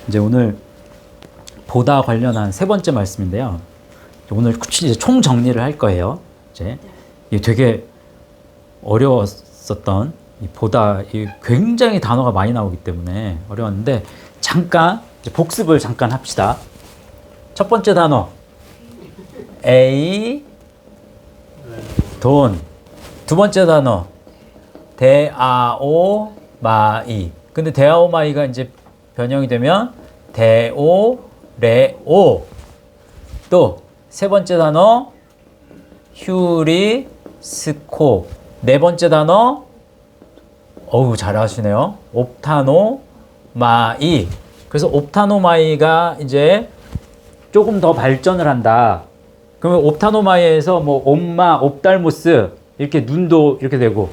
이제 오늘 보다 관련한 세 번째 말씀인데요. 오늘 이제 총 정리를 할 거예요. 이제 이게 되게 어려웠었던 이 보다 굉장히 단어가 많이 나오기 때문에 어려웠는데 잠깐 이제 복습을 잠깐 합시다. 첫 번째 단어 A 돈. 두 번째 단어 데아오마이. 근데 데아오마이가 이제 변형이 되면 데오레오. 또 세 번째 단어 휴리스코. 네 번째 단어 어우 잘하시네요. 옵타노마이. 그래서 옵타노마이가 이제 조금 더 발전을 한다. 그러면 옵타노마이에서 뭐 옴마, 옵달모스 이렇게 눈도 이렇게 되고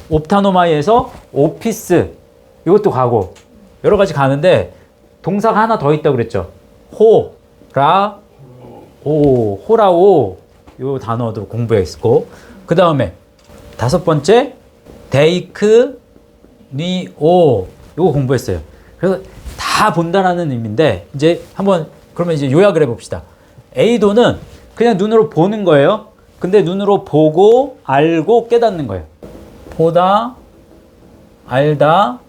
옵타노마이에서 오피스 이것도 가고 여러 가지 가는데 동사가 하나 더 있다고 그랬죠. 호라오 요 단어도 공부했고 그 다음에 다섯 번째 데이크 니오 요거 공부했어요. 그래서 다 본다라는 의미인데 이제 한번 그러면 이제 요약을 해봅시다. 에이도는 그냥 눈으로 보는 거예요. 근데 눈으로 보고 알고 깨닫는 거예요. 보다, 알다,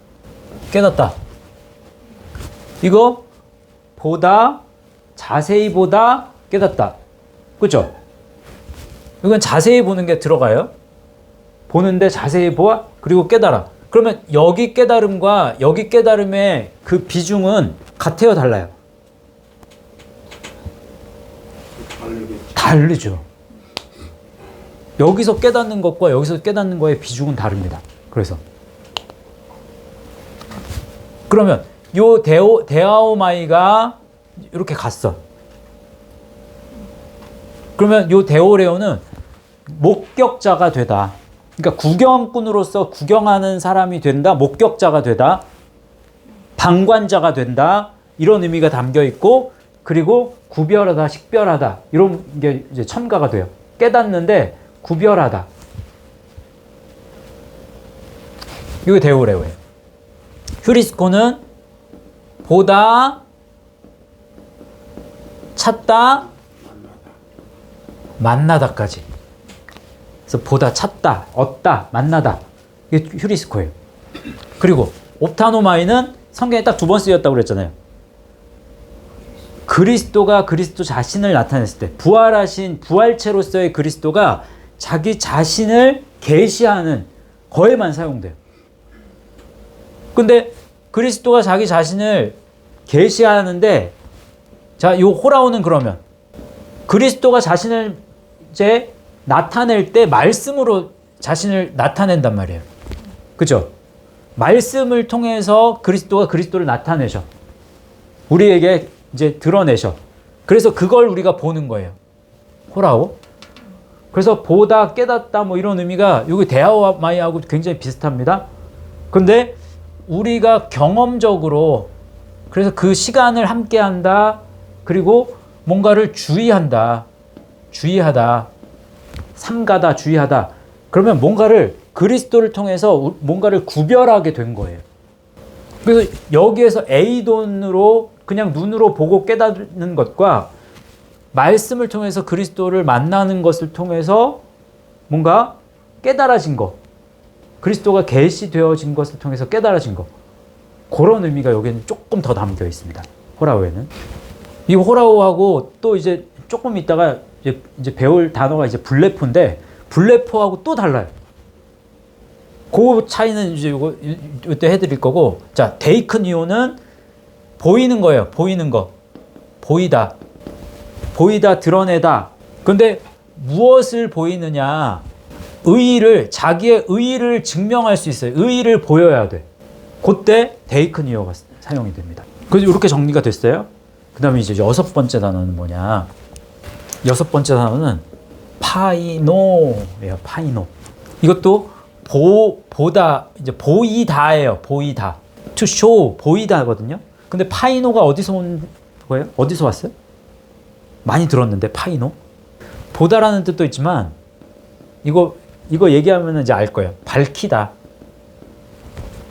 깨닫다. 이거 보다, 자세히 보다, 깨닫다. 그렇죠? 이건 자세히 보는 게 들어가요. 보는데 자세히 보아 그리고 깨달아. 그러면 여기 깨달음과 여기 깨달음의 그 비중은 같아요, 달라요? 다르죠. 여기서 깨닫는 것과 여기서 깨닫는 거의 비중은 다릅니다. 그러면 요 데아오마이가 이렇게 갔어. 그러면 요 데오레오는 목격자가 되다. 그러니까 구경꾼으로서 구경하는 사람이 된다. 목격자가 되다. 방관자가 된다. 이런 의미가 담겨 있고 그리고 구별하다, 식별하다 이런 게 이제 첨가가 돼요. 깨닫는데 구별하다. 이게 데오레오예요. 휴리스코는 보다, 찾다, 만나다까지. 그래서 보다, 찾다, 얻다, 만나다. 이게 휴리스코예요. 그리고 옵타노마이는 성경에 딱 두 번 쓰였다고 그랬잖아요. 그리스도가 그리스도 자신을 나타냈을 때 부활하신 부활체로서의 그리스도가 자기 자신을 계시하는 거에만 사용돼요. 근데 그리스도가 자기 자신을 계시하는데 자, 요 호라오는 그러면 그리스도가 자신을 이제 나타낼 때 말씀으로 자신을 나타낸단 말이에요. 그죠? 말씀을 통해서 그리스도가 그리스도를 나타내셔. 우리에게 이제 드러내셔. 그래서 그걸 우리가 보는 거예요. 호라오. 그래서 보다, 깨닫다 뭐 이런 의미가 여기 데아오마이하고 굉장히 비슷합니다. 근데 우리가 경험적으로 그래서 그 시간을 함께 한다. 그리고 뭔가를 주의한다. 주의하다. 삼가다, 주의하다. 그러면 뭔가를 그리스도를 통해서 뭔가를 구별하게 된 거예요. 그래서 여기에서 에이돈으로 그냥 눈으로 보고 깨닫는 것과 말씀을 통해서 그리스도를 만나는 것을 통해서 뭔가 깨달아진 것, 그리스도가 계시되어진 것을 통해서 깨달아진 것, 그런 의미가 여기는 조금 더 담겨 있습니다. 호라오에는. 이 호라오하고 또 이제 조금 있다가 이제 배울 단어가 이제 블레포인데 블레포하고 또 달라요. 그 차이는 이제 이때 해드릴 거고, 자 데이크니오는 보이는 거예요. 보이는 거. 보이다. 보이다, 드러내다. 근데 무엇을 보이느냐? 의의를, 자기의 의의를 증명할 수 있어요. 의의를 보여야 돼. 그때 데이크니오가 사용이 됩니다. 그래서 이렇게 정리가 됐어요. 그 다음에 이제 여섯 번째 단어는 뭐냐? 여섯 번째 단어는 파이노예요. 파이노. 이것도 보다, 이제 보이다예요. 보이다. to show, 보이다거든요. 근데 파이노가 어디서 온 거예요? 어디서 왔어요? 많이 들었는데 파이노? 보다라는 뜻도 있지만 이거 얘기하면 이제 알 거예요. 밝히다.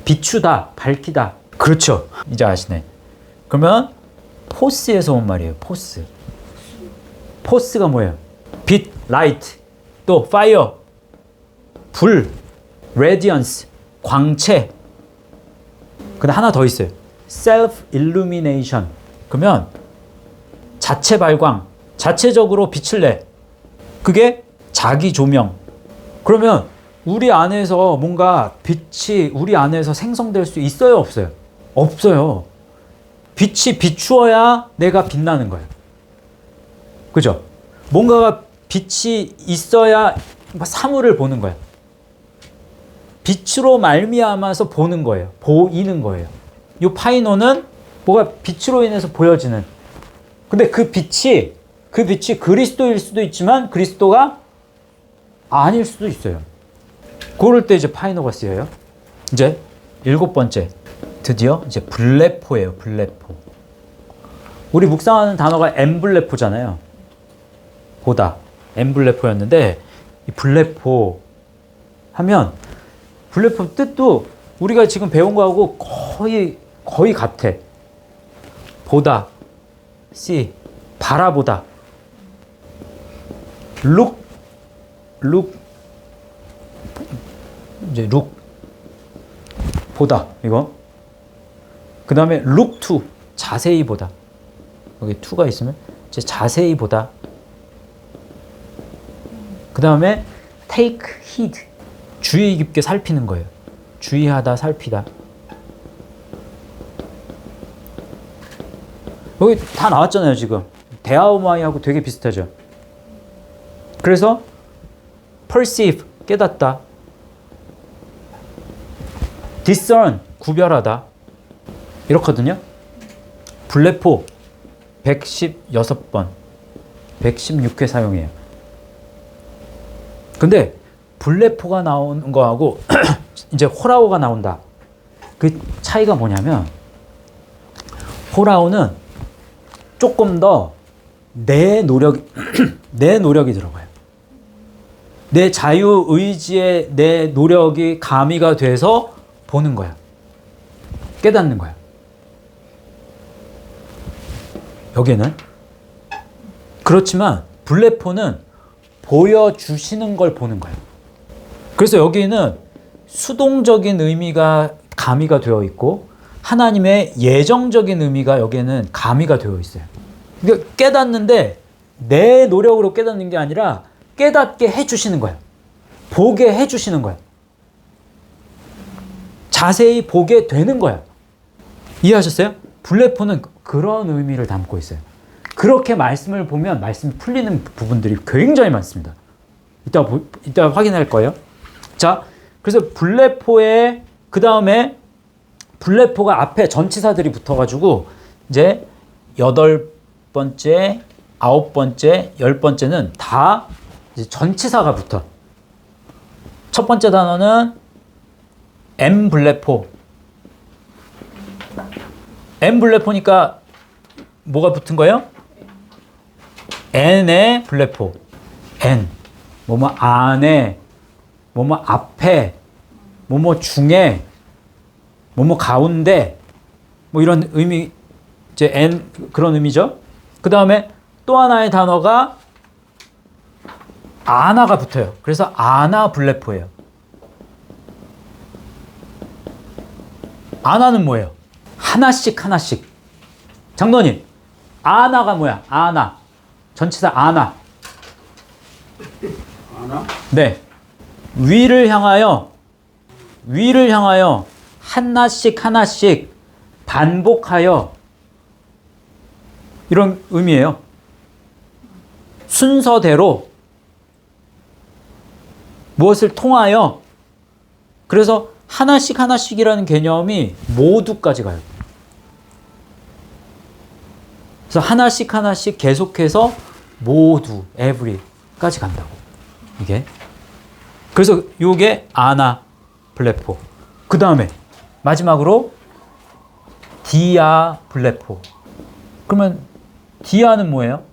비추다. 밝히다. 그렇죠. 이제 아시네. 그러면 포스에서 온 말이에요. 포스. 포스가 뭐예요? 빛, 라이트, 또 파이어, 불, 레디언스, 광채. 근데 하나 더 있어요. self illumination. 그러면 자체 발광, 자체적으로 빛을 내. 그게 자기 조명. 그러면 우리 안에서 뭔가 빛이 우리 안에서 생성될 수 있어요, 없어요? 없어요. 빛이 비추어야 내가 빛나는 거예요. 그죠? 뭔가가 빛이 있어야 사물을 보는 거예요. 빛으로 말미암아서 보는 거예요. 보이는 거예요. 이 파이노는 뭐가 빛으로 인해서 보여지는. 근데 그 빛이 그리스도일 수도 있지만 그리스도가 아닐 수도 있어요. 그럴 때 이제 파이노가 쓰여요. 이제 7번째. 드디어 이제 블레포예요. 블레포. 우리 묵상하는 단어가 엠블레포잖아요. 보다. 엠블레포였는데 이 블레포 하면 블레포 뜻도 우리가 지금 배운 거하고 거의 같아. 보다. see. 바라보다. look. 이제 look. 보다. 이거. 그 다음에 look to. 자세히 보다. 여기 to가 있으면 이제 자세히 보다. 그 다음에 take heed. 주의 깊게 살피는 거예요. 주의하다, 살피다. 여기 다 나왔잖아요, 지금. 대아오마이하고 되게 비슷하죠. 그래서 perceive, 깨닫다. discern, 구별하다. 이렇거든요. 블레포 116번, 116회 사용해요. 근데 블레포가 나오는 거하고 이제 호라오가 나온다. 그 차이가 뭐냐면 호라오는 조금 더 내 노력이 들어가요. 내 자유의지에 내 노력이 가미가 돼서 보는 거야. 깨닫는 거야. 여기는 그렇지만 블레포는 보여주시는 걸 보는 거예요. 그래서 여기는 수동적인 의미가 가미가 되어 있고 하나님의 예정적인 의미가 여기에는 가미가 되어 있어요. 그러니까 깨닫는데 내 노력으로 깨닫는 게 아니라 깨닫게 해주시는 거예요. 보게 해주시는 거예요. 자세히 보게 되는 거예요. 이해하셨어요? 블레포는 그런 의미를 담고 있어요. 그렇게 말씀을 보면 말씀이 풀리는 부분들이 굉장히 많습니다. 이따 확인할 거예요. 자, 그래서 블레포에 그 다음에 블레포가 앞에 전치사들이 붙어가지고 이제 8번째, 9번째, 10번째는 다 이제 전치사가 붙어. 첫 번째 단어는 엠블레포. 엠블레포니까 뭐가 붙은 거예요? N의 블레포. N. 뭐뭐 안에, 뭐뭐 앞에, 뭐뭐 중에, 뭐뭐 가운데, 뭐 이런 의미, 이제 N 그런 의미죠. 그 다음에 또 하나의 단어가 아나가 붙어요. 그래서 아나 블레포예요. 아나는 뭐예요? 하나씩 하나씩. 장로님, 아나가 뭐야? 아나. 전치사 아나. 아나? 네. 위를 향하여 하나씩 하나씩 반복하여 이런 의미예요. 순서대로 무엇을 통하여. 그래서 하나씩 하나씩이라는 개념이 모두까지 가요. 그래서 하나씩 하나씩 계속해서 모두, every까지 간다고. 이게. 그래서 요게 아나 블레포. 그 다음에 마지막으로 디아 블레포. 그러면 디아는 뭐예요?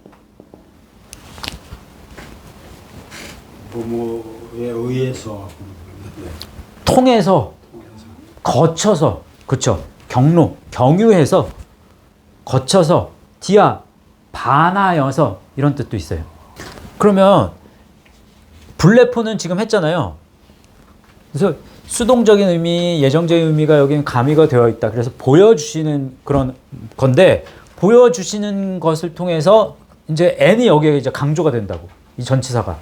부모에 의해서 통해서, 거쳐서, 그쵸? 경로, 경유해서. 거쳐서, 디아, 반하여서 이런 뜻도 있어요. 그러면 블레포는 지금 했잖아요. 그래서 수동적인 의미, 예정적인 의미가 여기는 가미가 되어 있다. 그래서 보여주시는 그런 건데, 보여주시는 것을 통해서 이제 n이 여기에 이제 강조가 된다고. 이 전치사가.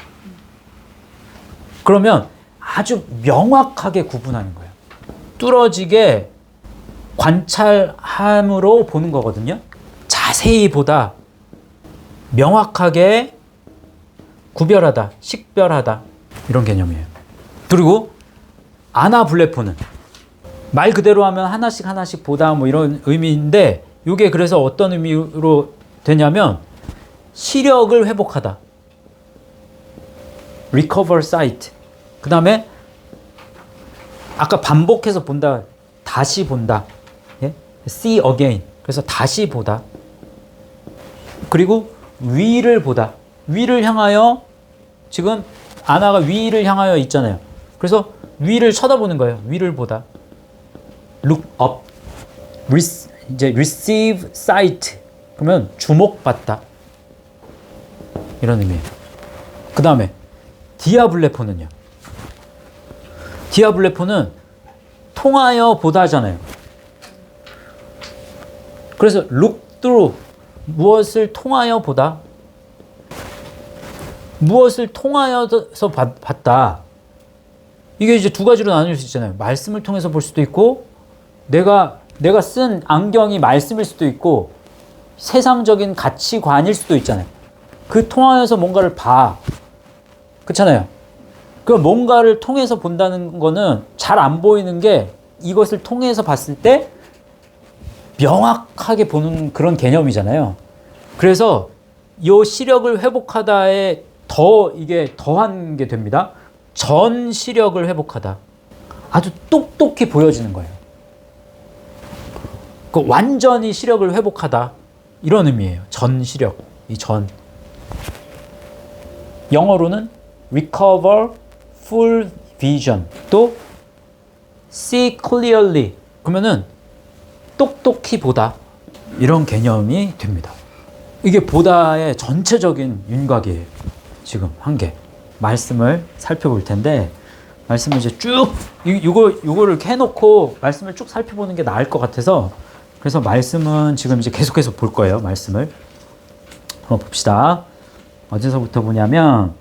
그러면 아주 명확하게 구분하는 거예요. 뚫어지게 관찰함으로 보는 거거든요. 자세히 보다, 명확하게 구별하다, 식별하다, 이런 개념이에요. 그리고 아나블레포는 말 그대로 하면 하나씩 하나씩 보다 뭐 이런 의미인데, 이게 그래서 어떤 의미로 되냐면 시력을 회복하다, recover sight. 그 다음에 아까 반복해서 본다, 다시 본다, 예? see again. 그래서 다시 보다. 그리고 위를 보다. 위를 향하여, 지금 아나가 위를 향하여 있잖아요. 그래서 위를 쳐다보는 거예요. 위를 보다. look up. 이제 receive sight. 그러면 주목받다. 이런 의미예요. 그 다음에 디아블레포는요. 디아블레포는 통하여 보다잖아요. 그래서 look through. 무엇을 통하여 보다. 무엇을 통하여서 봤다. 이게 이제 두 가지로 나눌 수 있잖아요. 말씀을 통해서 볼 수도 있고, 내가 쓴 안경이 말씀일 수도 있고, 세상적인 가치관일 수도 있잖아요. 그 통하여서 뭔가를 봐. 그렇잖아요. 그 뭔가를 통해서 본다는 거는 잘 안 보이는 게 이것을 통해서 봤을 때 명확하게 보는 그런 개념이잖아요. 그래서 이 시력을 회복하다에 이게 더한 게 됩니다. 전 시력을 회복하다. 아주 똑똑히 보여지는 거예요. 그 완전히 시력을 회복하다. 이런 의미예요. 전 시력. 이 전. 영어로는 recover full vision. 또 see clearly. 그러면은 똑똑히 보다. 이런 개념이 됩니다. 이게 보다의 전체적인 윤곽이에요. 지금 한 개. 말씀을 살펴볼 텐데, 말씀을 이제 쭉, 요거를 해놓고 말씀을 쭉 살펴보는 게 나을 것 같아서, 그래서 말씀은 지금 이제 계속해서 볼 거예요. 말씀을. 한번 봅시다. 어디서부터 보냐면,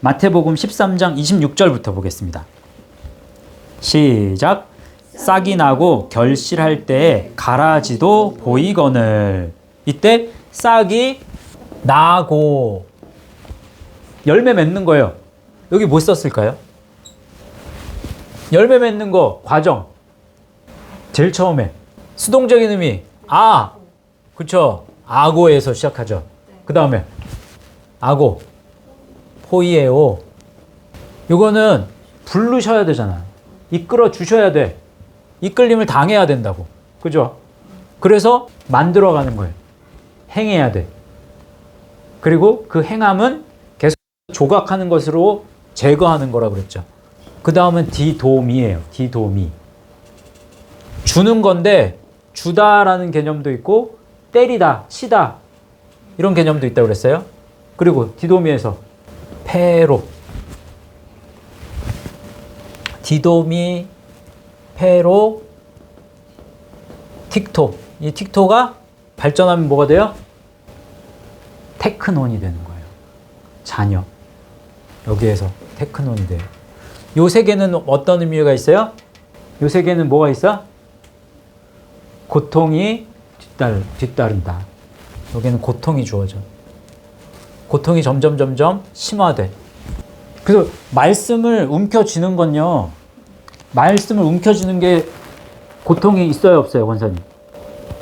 마태복음 13장 26절부터 보겠습니다. 시작. 싹이 나고 결실할 때에 가라지도 보이거늘. 이때 싹이 나고 열매 맺는 거예요. 여기 뭐 썼을까요? 열매 맺는 거 과정. 제일 처음에 수동적인 의미 그쵸? 아고에서 시작하죠. 그 다음에 아고, 포이에오. 이거는 부르셔야 되잖아. 이끌어 주셔야 돼. 이끌림을 당해야 된다고. 그죠? 그래서 만들어가는 거예요. 행해야 돼. 그리고 그 행함은 계속 조각하는 것으로 제거하는 거라 그랬죠. 그 다음은 디도미예요. 디도미. 주는 건데 주다라는 개념도 있고 때리다, 치다 이런 개념도 있다고 그랬어요. 그리고 디도미에서 페로. 디도미, 페로, 틱토. 이 틱토가 발전하면 뭐가 돼요? 테크논이 되는 거예요. 자녀. 여기에서 테크논이 돼요. 요 세 개는 어떤 의미가 있어요? 요 세 개는 뭐가 있어? 고통이 뒤따른다. 여기는 고통이 주어져. 고통이 점점 심화돼. 그래서 말씀을 움켜쥐는 건요. 말씀을 움켜쥐는 게 고통이 있어요, 없어요, 권사님?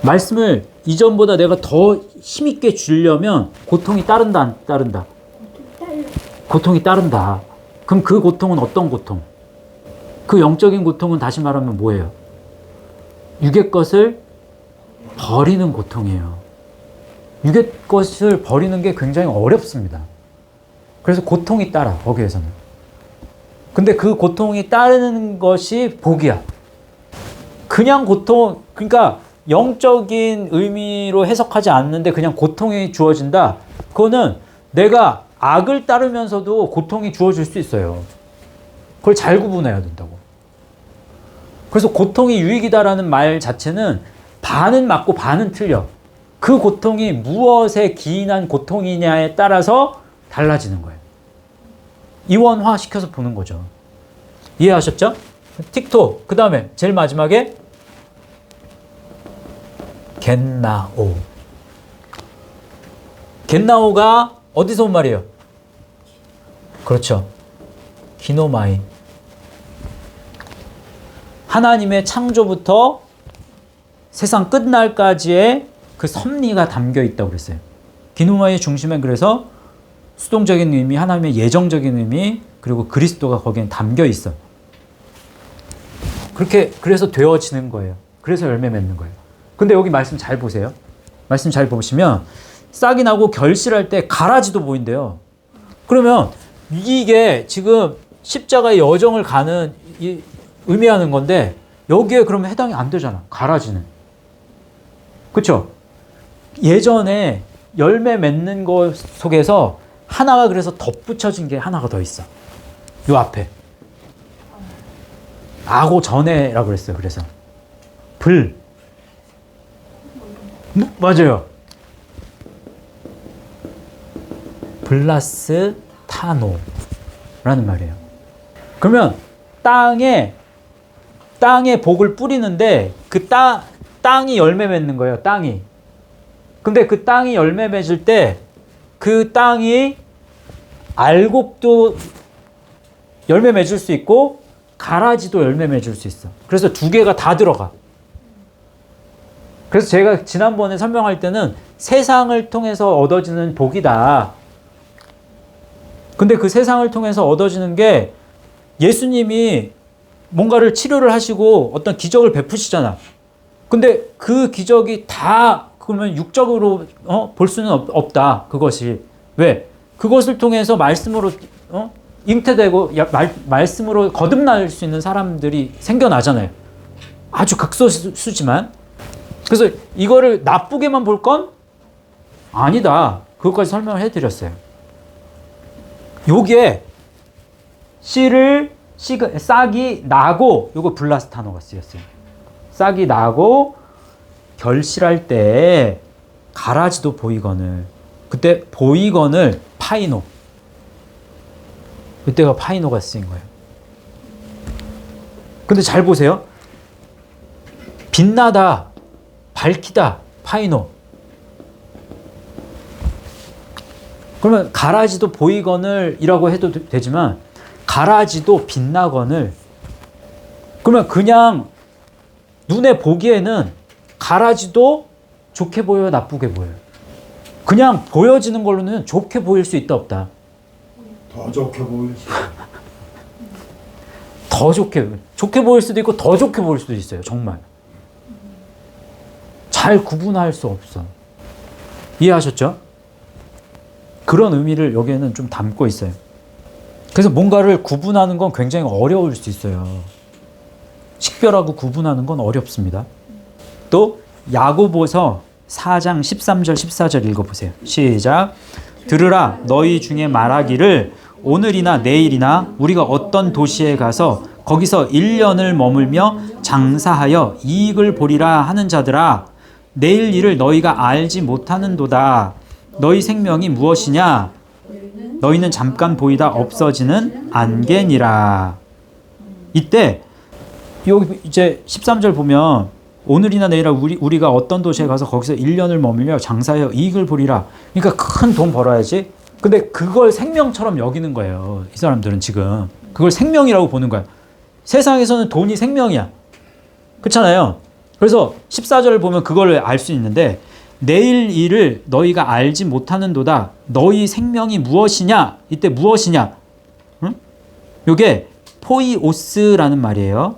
말씀을 이전보다 내가 더 힘있게 주려면 고통이 따른다, 안 따른다? 고통이 따른다. 그럼 그 고통은 어떤 고통? 그 영적인 고통은 다시 말하면 뭐예요? 육의 것을 버리는 고통이에요. 육의 것을 버리는 게 굉장히 어렵습니다. 그래서 고통이 따라, 거기에서는. 근데 그 고통이 따르는 것이 복이야. 그냥 고통, 그러니까 영적인 의미로 해석하지 않는데 그냥 고통이 주어진다. 그거는 내가 악을 따르면서도 고통이 주어질 수 있어요. 그걸 잘 구분해야 된다고. 그래서 고통이 유익이다라는 말 자체는 반은 맞고 반은 틀려. 그 고통이 무엇에 기인한 고통이냐에 따라서 달라지는 거예요. 이원화 시켜서 보는 거죠. 이해하셨죠? 틱톡. 그 다음에 제일 마지막에 겟나오. 겟나오가 어디서 온 말이에요? 그렇죠. 기노마이. 하나님의 창조부터 세상 끝날까지의 그 섭리가 담겨 있다고 그랬어요. 기노마이의 중심엔 그래서 수동적인 의미, 하나님의 예정적인 의미, 그리고 그리스도가 거기에 담겨 있어. 그렇게 그래서 되어지는 거예요. 그래서 열매 맺는 거예요. 근데 여기 말씀 잘 보세요. 말씀 잘 보시면 싹이 나고 결실할 때 가라지도 보인대요. 그러면 이게 지금 십자가의 여정을 가는 의미하는 건데 여기에 그러면 해당이 안 되잖아. 가라지는. 그렇죠? 예전에 열매 맺는 것 속에서 하나가 그래서 덧붙여진 게 하나가 더 있어. 요 앞에. 아고 전에라고 그랬어요. 그래서 불. 맞아요. 블라스 타노라는 말이에요. 그러면 땅에 복을 뿌리는데 그 땅이 열매 맺는 거예요. 땅이. 근데 그 땅이 열매 맺을 때 그 땅이 알곡도 열매 맺을 수 있고 가라지도 열매 맺을 수 있어. 그래서 두 개가 다 들어가. 그래서 제가 지난번에 설명할 때는 세상을 통해서 얻어지는 복이다. 근데 그 세상을 통해서 얻어지는 게 예수님이 뭔가를 치료를 하시고 어떤 기적을 베푸시잖아. 근데 그 기적이 다 그러면 육적으로 볼 수는 없다. 그것이. 왜? 그것을 통해서 말씀으로 잉태되고 말씀으로 거듭날 수 있는 사람들이 생겨나잖아요. 아주 극소수지만. 그래서 이거를 나쁘게만 볼 건 아니다. 그것까지 설명을 해드렸어요. 요게 싹이 나고 요거 블라스타노가 쓰였어요. 싹이 나고 결실할 때 가라지도 보이거늘. 그때 보이거늘 파이노. 그때가 파이노가 쓰인 거예요. 근데 잘 보세요. 빛나다, 밝히다, 파이노. 그러면 가라지도 보이거늘이라고 해도 되지만 가라지도 빛나거늘. 그러면 그냥 눈에 보기에는 가라지도 좋게 보여요, 나쁘게 보여요? 그냥 보여지는 걸로는 좋게 보일 수 있다, 없다? 더 좋게 보이지. 더 좋게 보일 수도 있고 더 좋게 보일 수도 있어요. 정말. 잘 구분할 수 없어. 이해하셨죠? 그런 의미를 여기에는 좀 담고 있어요. 그래서 뭔가를 구분하는 건 굉장히 어려울 수 있어요. 식별하고 구분하는 건 어렵습니다. 또 야고보서 4장 13절 14절 읽어보세요. 시작. 들으라 너희 중에 말하기를 오늘이나 내일이나 우리가 어떤 도시에 가서 거기서 1년을 머물며 장사하여 이익을 보리라 하는 자들아, 내일 일을 너희가 알지 못하는도다. 너희 생명이 무엇이냐? 너희는 잠깐 보이다 없어지는 안개니라. 이때 여기 이제 13절 보면 오늘이나 내일이나 우리가 어떤 도시에 가서 거기서 1년을 머물며 장사하여 이익을 보리라. 그러니까 큰 돈 벌어야지. 근데 그걸 생명처럼 여기는 거예요. 이 사람들은 지금 그걸 생명이라고 보는 거야. 세상에서는 돈이 생명이야. 그렇잖아요. 그래서 14절을 보면 그걸 알 수 있는데 내일 일을 너희가 알지 못하는도다. 너희 생명이 무엇이냐? 이때 무엇이냐? 응? 이게 포이오스라는 말이에요.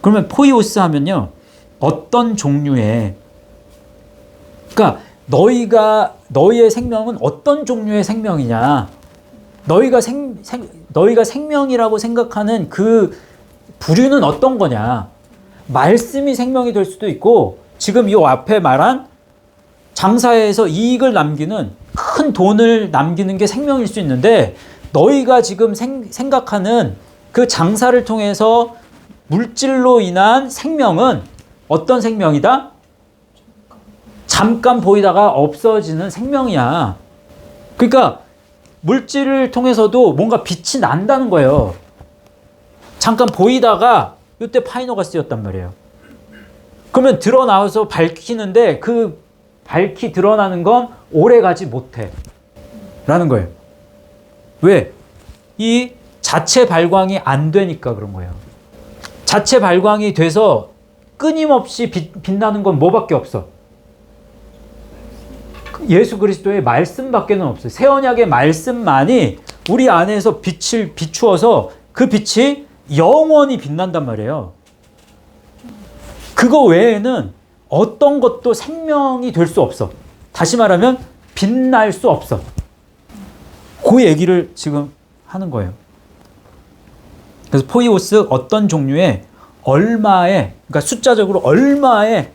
그러면 포이오스 하면요, 어떤 종류의, 그러니까 너희의 생명은 어떤 종류의 생명이냐? 너희가 생명이라고 생각하는 그 부류는 어떤 거냐? 말씀이 생명이 될 수도 있고 지금 이 앞에 말한 장사해서 이익을 남기는 큰 돈을 남기는 게 생명일 수 있는데 너희가 지금 생각하는 그 장사를 통해서 물질로 인한 생명은 어떤 생명이다? 잠깐 보이다가 없어지는 생명이야. 그러니까 물질을 통해서도 뭔가 빛이 난다는 거예요. 잠깐 보이다가 이때 파이너가 쓰였단 말이에요. 그러면 드러나와서 밝히는데 그 밝히 드러나는 건 오래가지 못해 라는 거예요. 왜? 이 자체 발광이 안 되니까 그런 거예요. 자체 발광이 돼서 끊임없이 빛나는 건 뭐밖에 없어? 예수 그리스도의 말씀밖에는 없어요. 새 언약의 말씀만이 우리 안에서 빛을 비추어서 그 빛이 영원히 빛난단 말이에요. 그거 외에는 어떤 것도 생명이 될 수 없어. 다시 말하면 빛날 수 없어. 그 얘기를 지금 하는 거예요. 그래서 포이오스 어떤 종류의 얼마의, 그러니까 숫자적으로 얼마의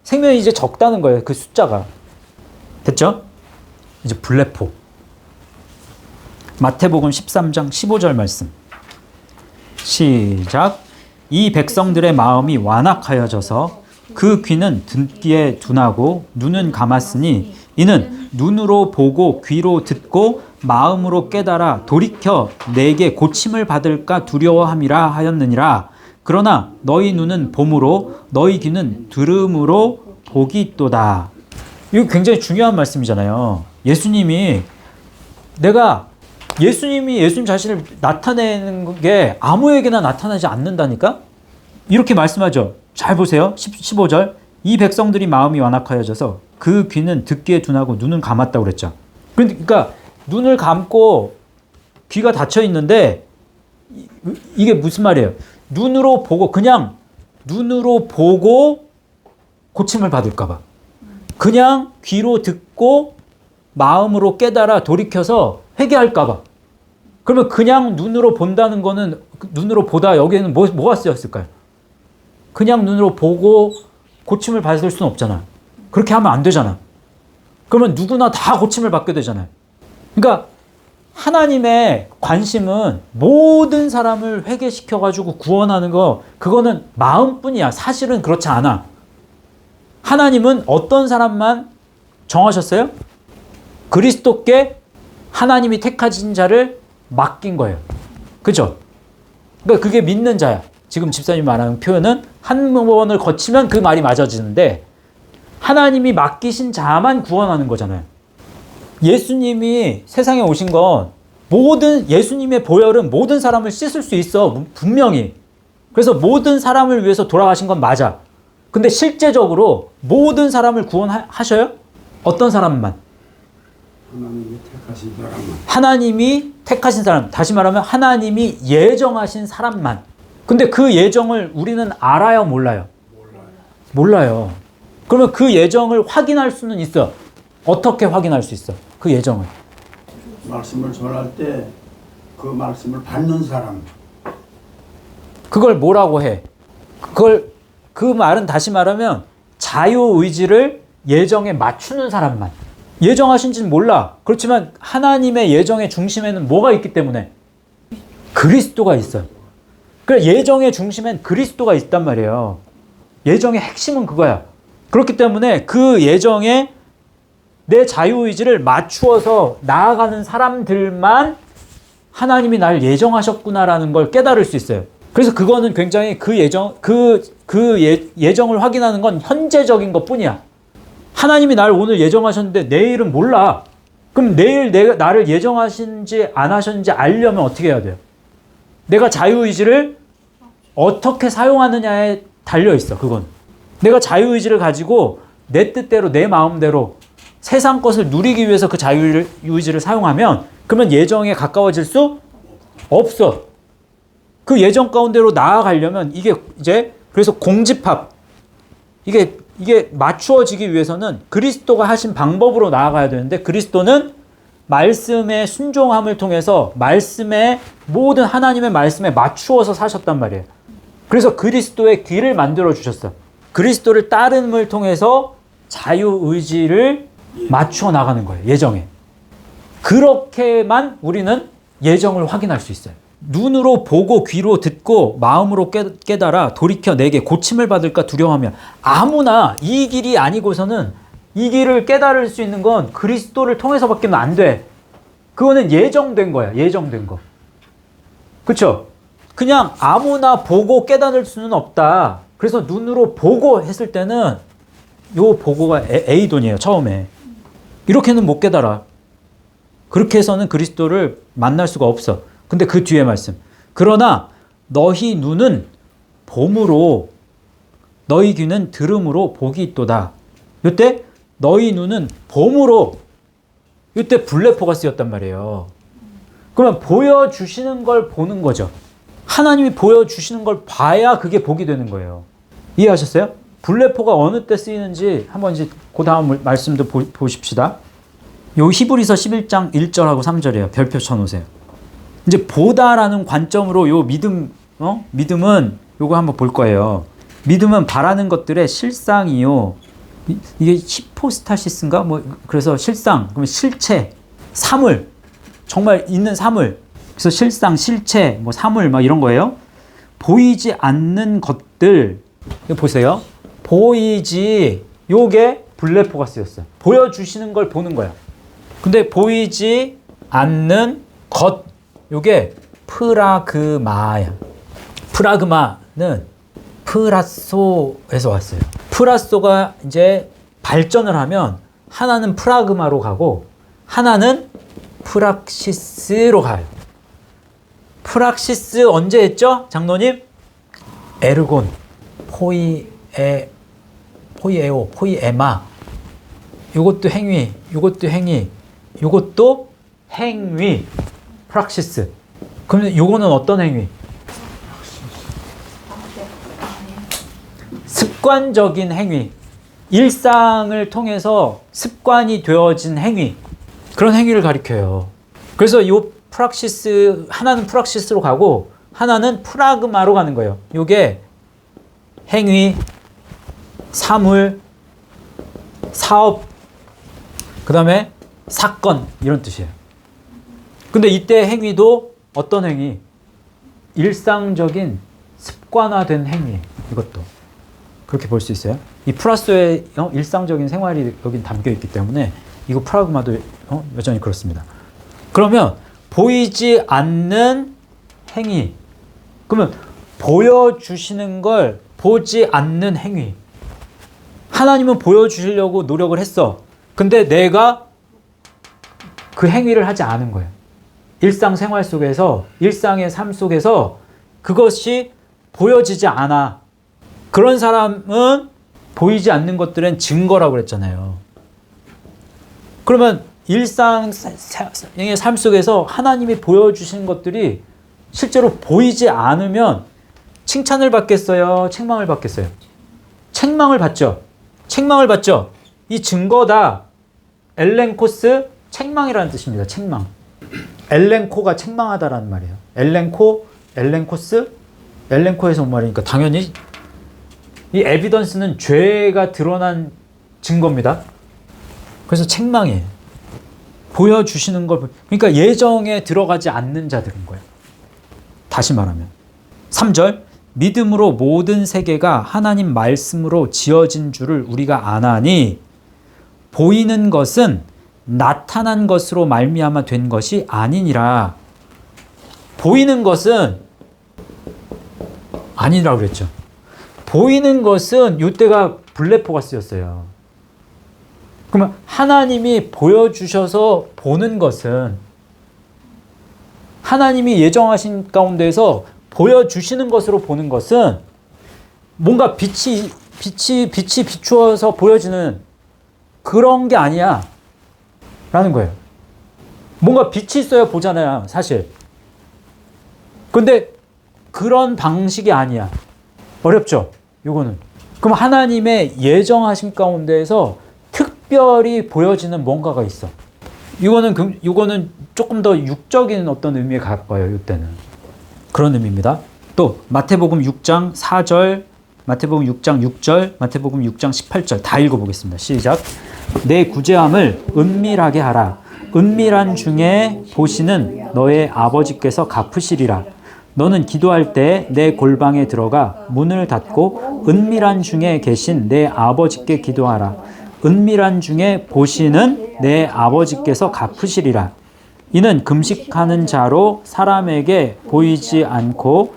생명이 이제 적다는 거예요. 그 숫자가. 됐죠? 이제 블레포. 마태복음 13장 15절 말씀. 시작. 이 백성들의 마음이 완악하여져서 그 귀는 듣기에 둔하고 눈은 감았으니 이는 눈으로 보고 귀로 듣고 마음으로 깨달아 돌이켜 내게 고침을 받을까 두려워함이라 하였느니라. 그러나 너희 눈은 봄으로 너희 귀는 들음으로 복이 있도다. 이거 굉장히 중요한 말씀이잖아요. 예수님이 예수님 자신을 나타내는 게 아무에게나 나타나지 않는다니까? 이렇게 말씀하죠. 잘 보세요. 15절. 이 백성들이 마음이 완악하여져서 그 귀는 듣기에 둔하고 눈은 감았다고 그랬죠. 그러니까 눈을 감고 귀가 닫혀 있는데 이게 무슨 말이에요? 눈으로 보고 그냥 눈으로 보고 고침을 받을까 봐. 그냥 귀로 듣고 마음으로 깨달아 돌이켜서 회개할까 봐. 그러면 그냥 눈으로 본다는 거는 눈으로 보다 여기에는 뭐가 쓰였을까요? 그냥 눈으로 보고 고침을 받을 수는 없잖아. 그렇게 하면 안 되잖아. 그러면 누구나 다 고침을 받게 되잖아요. 그러니까 하나님의 관심은 모든 사람을 회개시켜가지고 구원하는 거, 그거는 마음뿐이야. 사실은 그렇지 않아. 하나님은 어떤 사람만 정하셨어요? 그리스도께 하나님이 택하신 자를 맡긴 거예요. 그죠? 그러니까 그게 믿는 자야. 지금 집사님이 말하는 표현은 한 번을 거치면 그 말이 맞아지는데 하나님이 맡기신 자만 구원하는 거잖아요. 예수님이 세상에 오신 건 예수님의 보혈은 모든 사람을 씻을 수 있어. 분명히. 그래서 모든 사람을 위해서 돌아가신 건 맞아. 근데 실제적으로 모든 사람을 구원하셔요? 어떤 사람만? 하나님이 택하신 사람만. 하나님이 택하신 사람. 다시 말하면 하나님이 예정하신 사람만. 근데 그 예정을 우리는 알아요, 몰라요? 몰라요. 그러면 그 예정을 확인할 수는 있어. 어떻게 확인할 수 있어? 그 예정을. 말씀을 전할 때 그 말씀을 받는 사람. 그걸 뭐라고 해? 그 말은 다시 말하면 자유의지를 예정에 맞추는 사람만. 예정하신지는 몰라. 그렇지만 하나님의 예정의 중심에는 뭐가 있기 때문에? 그리스도가 있어요. 그래, 예정의 중심엔 그리스도가 있단 말이에요. 예정의 핵심은 그거야. 그렇기 때문에 그 예정에 내 자유의지를 맞추어서 나아가는 사람들만 하나님이 날 예정하셨구나라는 걸 깨달을 수 있어요. 그래서 그거는 굉장히 예정을 확인하는 건 현재적인 것 뿐이야. 하나님이 날 오늘 예정하셨는데 내일은 몰라. 그럼 내일 나를 예정하신지 안 하셨는지 알려면 어떻게 해야 돼요? 내가 자유의지를 어떻게 사용하느냐에 달려있어. 그건. 내가 자유의지를 가지고 내 뜻대로 내 마음대로 세상 것을 누리기 위해서 그 자유의지를 사용하면 그러면 예정에 가까워질 수 없어. 그 예정 가운데로 나아가려면 이게 이제 그래서 공집합 이게 맞추어지기 위해서는 그리스도가 하신 방법으로 나아가야 되는데 그리스도는 말씀의 순종함을 통해서 말씀의 모든 하나님의 말씀에 맞추어서 사셨단 말이에요. 그래서 그리스도의 길을 만들어 주셨어. 그리스도를 따름을 통해서 자유의지를 맞춰 나가는 거예요. 예정에. 그렇게만 우리는 예정을 확인할 수 있어요. 눈으로 보고 귀로 듣고 마음으로 깨달아 돌이켜 내게 고침을 받을까 두려워하며, 아무나 이 길이 아니고서는 이 길을 깨달을 수 있는 건 그리스도를 통해서밖에 안 돼. 그거는 예정된 거야. 예정된 거. 그렇죠? 그냥 아무나 보고 깨달을 수는 없다. 그래서 눈으로 보고 했을 때는 요 보고가 A돈이에요. 처음에. 이렇게는 못 깨달아. 그렇게 해서는 그리스도를 만날 수가 없어. 근데 그 뒤에 말씀. 그러나 너희 눈은 봄으로 너희 귀는 들음으로 복이 있도다. 이때 너희 눈은 봄으로, 이때 블레포가 쓰였단 말이에요. 그러면 보여주시는 걸 보는 거죠. 하나님이 보여주시는 걸 봐야 그게 복이 되는 거예요. 이해하셨어요? 블레포가 어느 때 쓰이는지 한번 이제 그 다음 말씀도 보십시다. 요 히브리서 11장 1절하고 3절이에요. 별표 쳐놓으세요. 이제 보다라는 관점으로 요 믿음은 요거 한번 볼 거예요. 믿음은 바라는 것들의 실상이요. 이게 히포스타시스인가? 뭐 그래서 실상, 그러면 실체, 사물, 정말 있는 사물. 그래서 실상, 실체, 뭐 사물 막 이런 거예요. 보이지 않는 것들. 이거 보세요. 보이지, 요게 블레포가 쓰였어요. 보여주시는 걸 보는 거야. 근데 보이지 않는 것, 요게 프라그마야. 프라그마는 프라소에서 왔어요. 프라소가 이제 발전을 하면 하나는 프라그마로 가고 하나는 프락시스로 가요. 프락시스 언제 했죠? 장로님? 에르곤, 포이에오, 포이에마. 요것도 행위, 요것도 행위, 요것도 행위. 프락시스. 그러면 요거는 어떤 행위? 습관적인 행위. 일상을 통해서 습관이 되어진 행위. 그런 행위를 가리켜요. 그래서 요 프락시스, 하나는 프락시스로 가고 하나는 프라그마로 가는 거예요. 요게 행위, 사물, 사업, 그 다음에 사건, 이런 뜻이에요. 근데 이때 행위도 어떤 행위? 일상적인 습관화된 행위. 이것도 그렇게 볼 수 있어요. 이 프라소의 일상적인 생활이 여기 담겨 있기 때문에 이거 프라그마도 여전히 그렇습니다. 그러면 보이지 않는 행위. 그러면 보여주시는 걸 보지 않는 행위. 하나님은 보여주시려고 노력을 했어. 근데 내가 그 행위를 하지 않은 거예요. 일상생활 속에서, 일상의 삶 속에서 그것이 보여지지 않아. 그런 사람은 보이지 않는 것들은 증거라고 그랬잖아요. 그러면 일상의 삶 속에서 하나님이 보여주신 것들이 실제로 보이지 않으면 칭찬을 받겠어요? 책망을 받겠어요? 책망을 받죠. 책망을 받죠. 이 증거다. 엘렌코스, 책망이라는 뜻입니다. 책망. 엘렌코가 책망하다라는 말이에요. 엘렌코, 엘렌코스, 엘렌코에서 온 말이니까 당연히 이 에비던스는 죄가 드러난 증거입니다. 그래서 책망이에요. 보여주시는 걸, 그러니까 예정에 들어가지 않는 자들인 거예요. 다시 말하면 3절, 믿음으로 모든 세계가 하나님 말씀으로 지어진 줄을 우리가 아나니 보이는 것은 나타난 것으로 말미암아 된 것이 아니니라. 보이는 것은 아니라고 그랬죠. 보이는 것은 이때가 블레포가 쓰였어요. 그러면 하나님이 보여주셔서 보는 것은, 하나님이 예정하신 가운데서 보여주시는 것으로 보는 것은 뭔가 빛이 비추어서 보여지는 그런 게 아니야 라는 거예요. 뭔가 빛이 있어야 보잖아요, 사실. 근데 그런 방식이 아니야. 어렵죠? 요거는. 그럼 하나님의 예정하신 가운데에서 특별히 보여지는 뭔가가 있어. 이거는 조금 더 육적인 어떤 의미에 가까워요, 이때는. 그런 의미입니다. 또 마태복음 6장 4절, 마태복음 6장 6절, 마태복음 6장 18절 다 읽어보겠습니다. 시작. 내 구제함을 은밀하게 하라. 은밀한 중에 보시는 너의 아버지께서 갚으시리라. 너는 기도할 때 내 골방에 들어가 문을 닫고 은밀한 중에 계신 내 아버지께 기도하라. 은밀한 중에 보시는 내 아버지께서 갚으시리라. 이는 금식하는 자로 사람에게 보이지 않고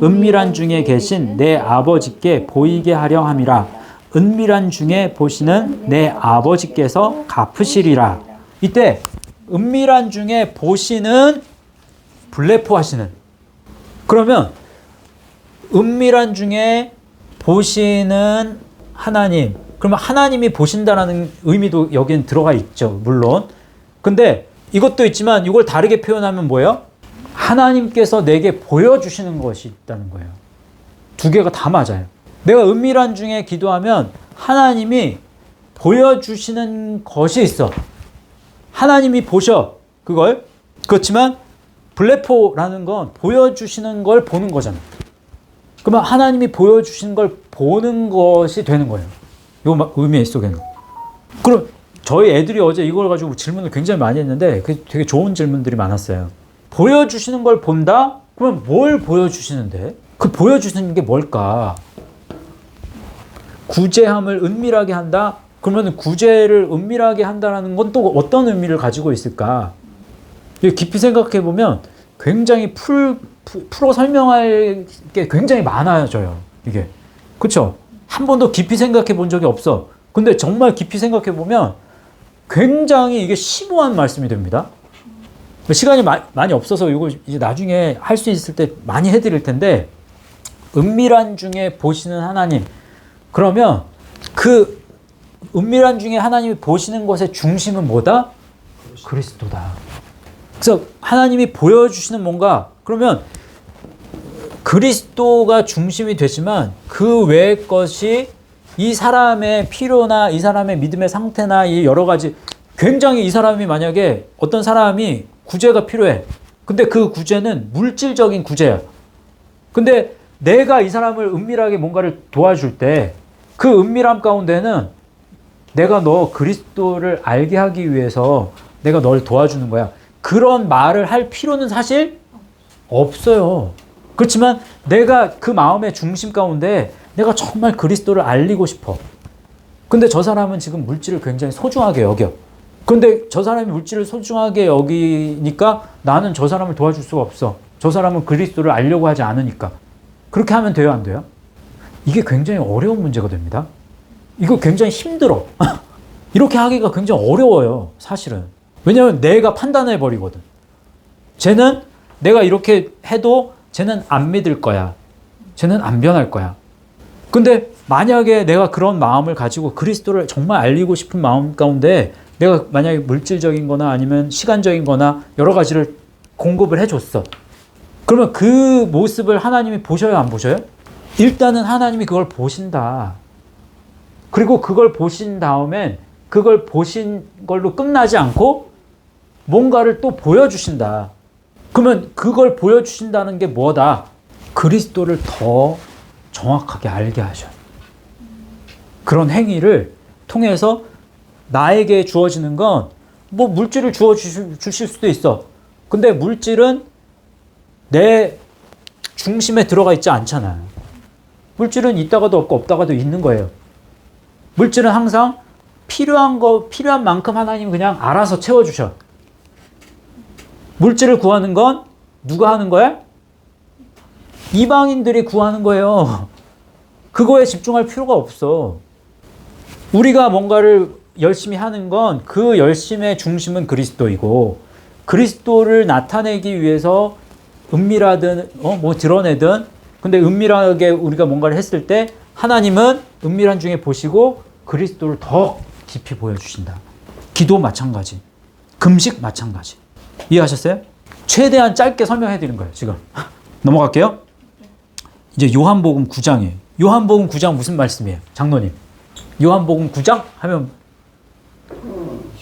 은밀한 중에 계신 내 아버지께 보이게 하려 함이라. 은밀한 중에 보시는 내 아버지께서 갚으시리라. 이때 은밀한 중에 보시는 블레포하시는. 그러면 은밀한 중에 보시는 하나님. 그러면 하나님이 보신다라는 의미도 여기는 들어가 있죠. 물론. 근데 이것도 있지만 이걸 다르게 표현하면 뭐예요? 하나님께서 내게 보여주시는 것이 있다는 거예요. 두 개가 다 맞아요. 내가 은밀한 중에 기도하면 하나님이 보여주시는 것이 있어. 하나님이 보셔. 그걸. 그렇지만 블레포라는 건 보여주시는 걸 보는 거잖아. 그러면 하나님이 보여주시는 걸 보는 것이 되는 거예요. 요 의미 속에는. 그럼 저희 애들이 어제 이걸 가지고 질문을 굉장히 많이 했는데 되게 좋은 질문들이 많았어요. 보여주시는 걸 본다? 그러면 뭘 보여주시는데? 그 보여주시는 게 뭘까? 구제함을 은밀하게 한다? 그러면 구제를 은밀하게 한다는 건 또 어떤 의미를 가지고 있을까? 깊이 생각해 보면 굉장히 풀어 설명할 게 굉장히 많아져요. 이게. 그렇죠? 한 번도 깊이 생각해 본 적이 없어. 근데 정말 깊이 생각해 보면 굉장히 이게 심오한 말씀이 됩니다. 시간이 많이 없어서 이거 이제 나중에 할 수 있을 때 많이 해드릴 텐데, 은밀한 중에 보시는 하나님. 그러면 그 은밀한 중에 하나님이 보시는 것의 중심은 뭐다? 그리스도다. 그래서 하나님이 보여주시는 뭔가, 그러면 그리스도가 중심이 되지만 그 외의 것이 이 사람의 필요나 이 사람의 믿음의 상태나 이 여러 가지, 굉장히 이 사람이 만약에 어떤 사람이 구제가 필요해. 근데 그 구제는 물질적인 구제야. 근데 내가 이 사람을 은밀하게 뭔가를 도와줄 때 그 은밀함 가운데는 내가 너 그리스도를 알게 하기 위해서 내가 널 도와주는 거야. 그런 말을 할 필요는 사실 없어요. 그렇지만 내가 그 마음의 중심 가운데 내가 정말 그리스도를 알리고 싶어. 근데 저 사람은 지금 물질을 굉장히 소중하게 여겨. 근데 저 사람이 물질을 소중하게 여기니까 나는 저 사람을 도와줄 수가 없어. 저 사람은 그리스도를 알려고 하지 않으니까. 그렇게 하면 돼요, 안 돼요? 이게 굉장히 어려운 문제가 됩니다. 이거 굉장히 힘들어. 이렇게 하기가 굉장히 어려워요, 사실은. 왜냐하면 내가 판단해버리거든. 쟤는 내가 이렇게 해도 쟤는 안 믿을 거야. 쟤는 안 변할 거야. 근데 만약에 내가 그런 마음을 가지고 그리스도를 정말 알리고 싶은 마음 가운데 내가 만약에 물질적인 거나 아니면 시간적인 거나 여러 가지를 공급을 해줬어. 그러면 그 모습을 하나님이 보셔요, 안 보셔요? 일단은 하나님이 그걸 보신다. 그리고 그걸 보신 다음엔 그걸 보신 걸로 끝나지 않고 뭔가를 또 보여주신다. 그러면 그걸 보여주신다는 게 뭐다? 그리스도를 더 정확하게 알게 하셔요. 그런 행위를 통해서 나에게 주어지는 건 뭐 물질을 주실 수도 있어. 근데 물질은 내 중심에 들어가 있지 않잖아요. 물질은 있다가도 없고 없다가도 있는 거예요. 물질은 항상 필요한 만큼 하나님 그냥 알아서 채워주셔. 물질을 구하는 건 누가 하는 거야? 이방인들이 구하는 거예요. 그거에 집중할 필요가 없어. 우리가 뭔가를 열심히 하는 건 그 열심의 중심은 그리스도이고, 그리스도를 나타내기 위해서 은밀하든 뭐 드러내든, 근데 은밀하게 우리가 뭔가를 했을 때 하나님은 은밀한 중에 보시고 그리스도를 더 깊이 보여주신다. 기도 마찬가지. 금식 마찬가지. 이해하셨어요? 최대한 짧게 설명해 드린 거예요, 지금. 넘어갈게요. 이제 요한복음 9장이에요. 요한복음 9장 무슨 말씀이에요? 장로님. 요한복음 9장 하면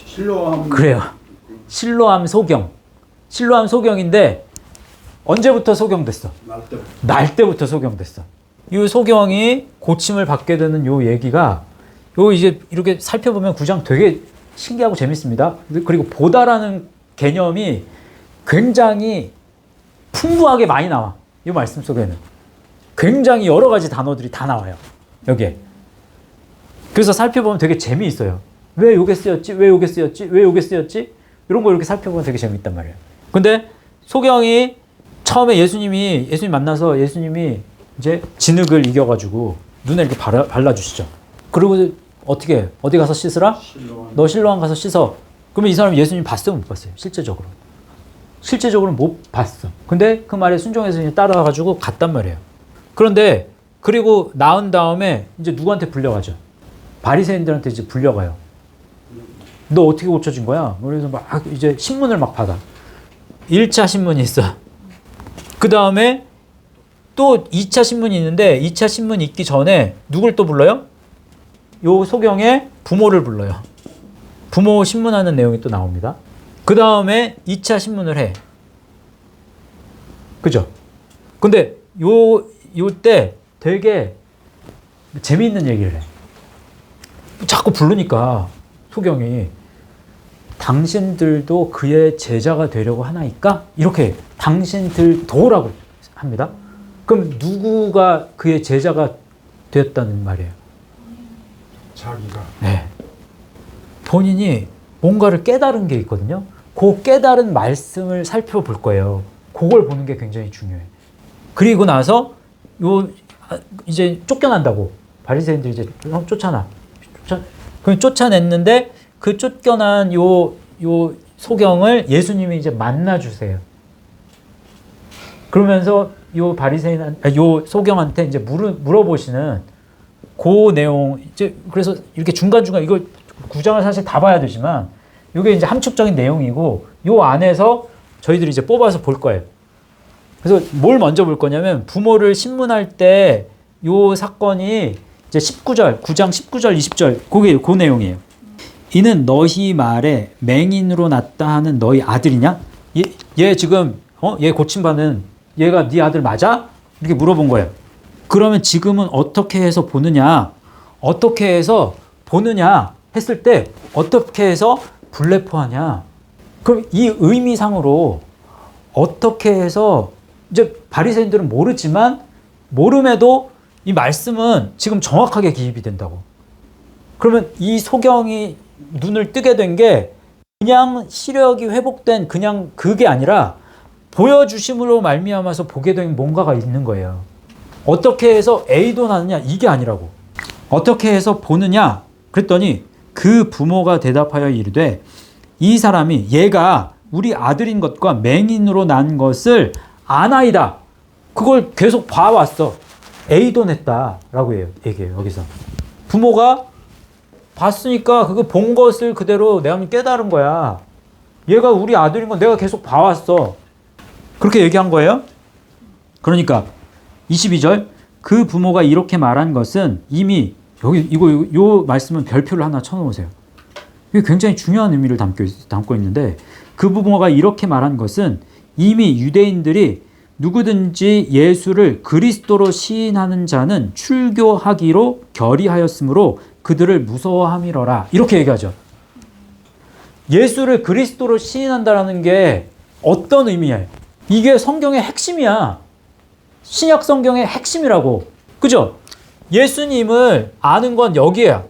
실로암. 그래요. 실로암 소경. 실로암 소경인데 언제부터 소경됐어? 날 때부터 소경됐어. 이 소경이 고침을 받게 되는 요 얘기가 요 이제 이렇게 살펴보면 9장 되게 신기하고 재밌습니다. 그리고 보다라는 개념이 굉장히 풍부하게 많이 나와. 이 말씀 속에는 굉장히 여러 가지 단어들이 다 나와요. 여기에. 그래서 살펴보면 되게 재미있어요. 왜 요게 쓰였지? 왜 요게 쓰였지? 왜 요게 쓰였지? 이런 거 이렇게 살펴보면 되게 재미있단 말이에요. 근데 소경이 처음에 예수님 만나서 예수님이 이제 진흙을 이겨가지고 눈에 이렇게 발라주시죠. 그리고 어떻게 어디 가서 씻으라? 너 실로암 가서 씻어. 그러면 이 사람 예수님 봤어요? 못 봤어요? 실제적으로는 못 봤어. 근데 그 말에 순종해서 따라가가지고 갔단 말이에요. 그런데 그리고 나은 다음에 이제 누구한테 불려가죠? 바리새인들한테 이제 불려가요. 너 어떻게 고쳐진 거야? 그래서 막 이제 신문을 막 받아. 1차 신문이 있어. 그 다음에 또 2차 신문이 있는데 2차 신문 있기 전에 누굴 또 불러요? 요 소경의 부모를 불러요. 부모 신문하는 내용이 또 나옵니다. 그 다음에 2차 신문을 해. 그죠? 근데 요때 되게 재미있는 얘기를 해. 자꾸 부르니까 소경이 당신들도 그의 제자가 되려고 하나이까? 이렇게 당신들도라고 합니다. 그럼 누구가 그의 제자가 되었다는 말이에요? 자기가. 네. 본인이 뭔가를 깨달은 게 있거든요. 그 깨달은 말씀을 살펴볼 거예요. 그걸 보는 게 굉장히 중요해. 그리고 나서 이제 쫓겨난다고 바리새인들이 이제 그럼 쫓아냈는데 그 쫓겨난 요 소경을 예수님이 이제 만나 주세요. 그러면서 요 소경한테 이제 물어보시는 그 내용 이제 그래서 이렇게 중간중간 이걸 9장을 사실 다 봐야 되지만 이게 이제 함축적인 내용이고 요 안에서 저희들이 이제 뽑아서 볼 거예요. 그래서 뭘 먼저 볼 거냐면 부모를 신문할 때 요 사건이 이제 19절, 9장 19절, 20절 그게 그 내용이에요. 이는 너희 말에 맹인으로 났다 하는 너희 아들이냐? 얘 지금 얘 고침받은 얘가 네 아들 맞아? 이렇게 물어본 거예요. 그러면 지금은 어떻게 해서 보느냐? 어떻게 해서 보느냐 했을 때 어떻게 해서 불레포하냐? 그럼 이 의미상으로 어떻게 해서 이제 바리새인들은 모름에도 이 말씀은 지금 정확하게 기입이 된다고. 그러면 이 소경이 눈을 뜨게 된 게 그냥 시력이 회복된 그냥 그게 아니라 보여주심으로 말미암아서 보게 된 뭔가가 있는 거예요. 어떻게 해서 A도 나느냐 이게 아니라고. 어떻게 해서 보느냐 그랬더니 그 부모가 대답하여 이르되 이 사람이 얘가 우리 아들인 것과 맹인으로 난 것을 아나이다. 그걸 계속 봐왔어. A도 냈다라고 얘기해요. 여기서 부모가 봤으니까 그거 본 것을 그대로 내가 깨달은 거야. 얘가 우리 아들인 건 내가 계속 봐왔어. 그렇게 얘기한 거예요. 그러니까 22절 그 부모가 이렇게 말한 것은 이미 요 말씀은 별표를 하나 쳐놓으세요. 이게 굉장히 중요한 의미를 담고 있는데 그 부모가 이렇게 말한 것은 이미 유대인들이 누구든지 예수를 그리스도로 시인하는 자는 출교하기로 결의하였으므로 그들을 무서워함이러라. 이렇게 얘기하죠. 예수를 그리스도로 시인한다라는 게 어떤 의미예요? 이게 성경의 핵심이야. 신약 성경의 핵심이라고. 그죠? 예수님을 아는 건 여기에요.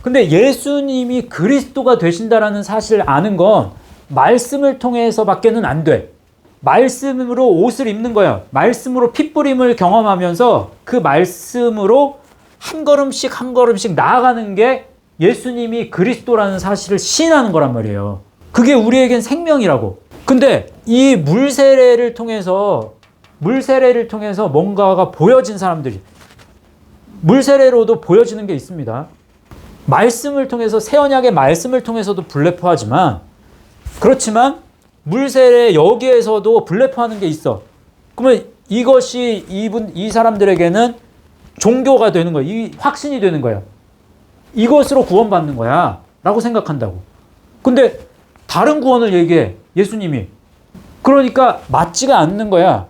근데 예수님이 그리스도가 되신다라는 사실을 아는 건 말씀을 통해서밖에는 안 돼. 말씀으로 옷을 입는 거야. 말씀으로 핏부림을 경험하면서 그 말씀으로 한 걸음씩 한 걸음씩 나아가는 게 예수님이 그리스도라는 사실을 시인하는 거란 말이에요. 그게 우리에겐 생명이라고. 근데 이 물세례를 통해서 뭔가가 보여진 사람들이 물세례로도 보여지는 게 있습니다. 말씀을 통해서 새 언약의 말씀을 통해서도 불레포하지만 그렇지만 물세례 여기에서도 불레포하는 게 있어. 그러면 이것이 이 사람들에게는 종교가 되는 거야. 이 확신이 되는 거야. 이것으로 구원받는 거야 라고 생각한다고. 근데 다른 구원을 얘기해. 예수님이 그러니까 맞지가 않는 거야.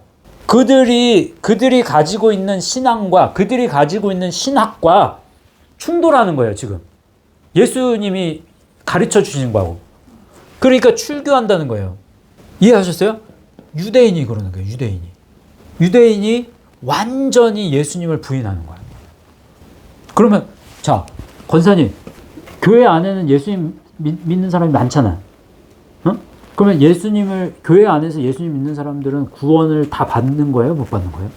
그들이 가지고 있는 신앙과 그들이 가지고 있는 신학과 충돌하는 거예요, 지금. 예수님이 가르쳐 주신 거하고. 그러니까 출교한다는 거예요. 이해하셨어요? 유대인이 그러는 거예요, 유대인이. 유대인이 완전히 예수님을 부인하는 거야. 그러면, 자, 권사님, 교회 안에는 예수님 믿는 사람이 많잖아. 어? 그러면 교회 안에서 예수님 믿는 사람들은 구원을 다 받는 거예요? 못 받는 거예요?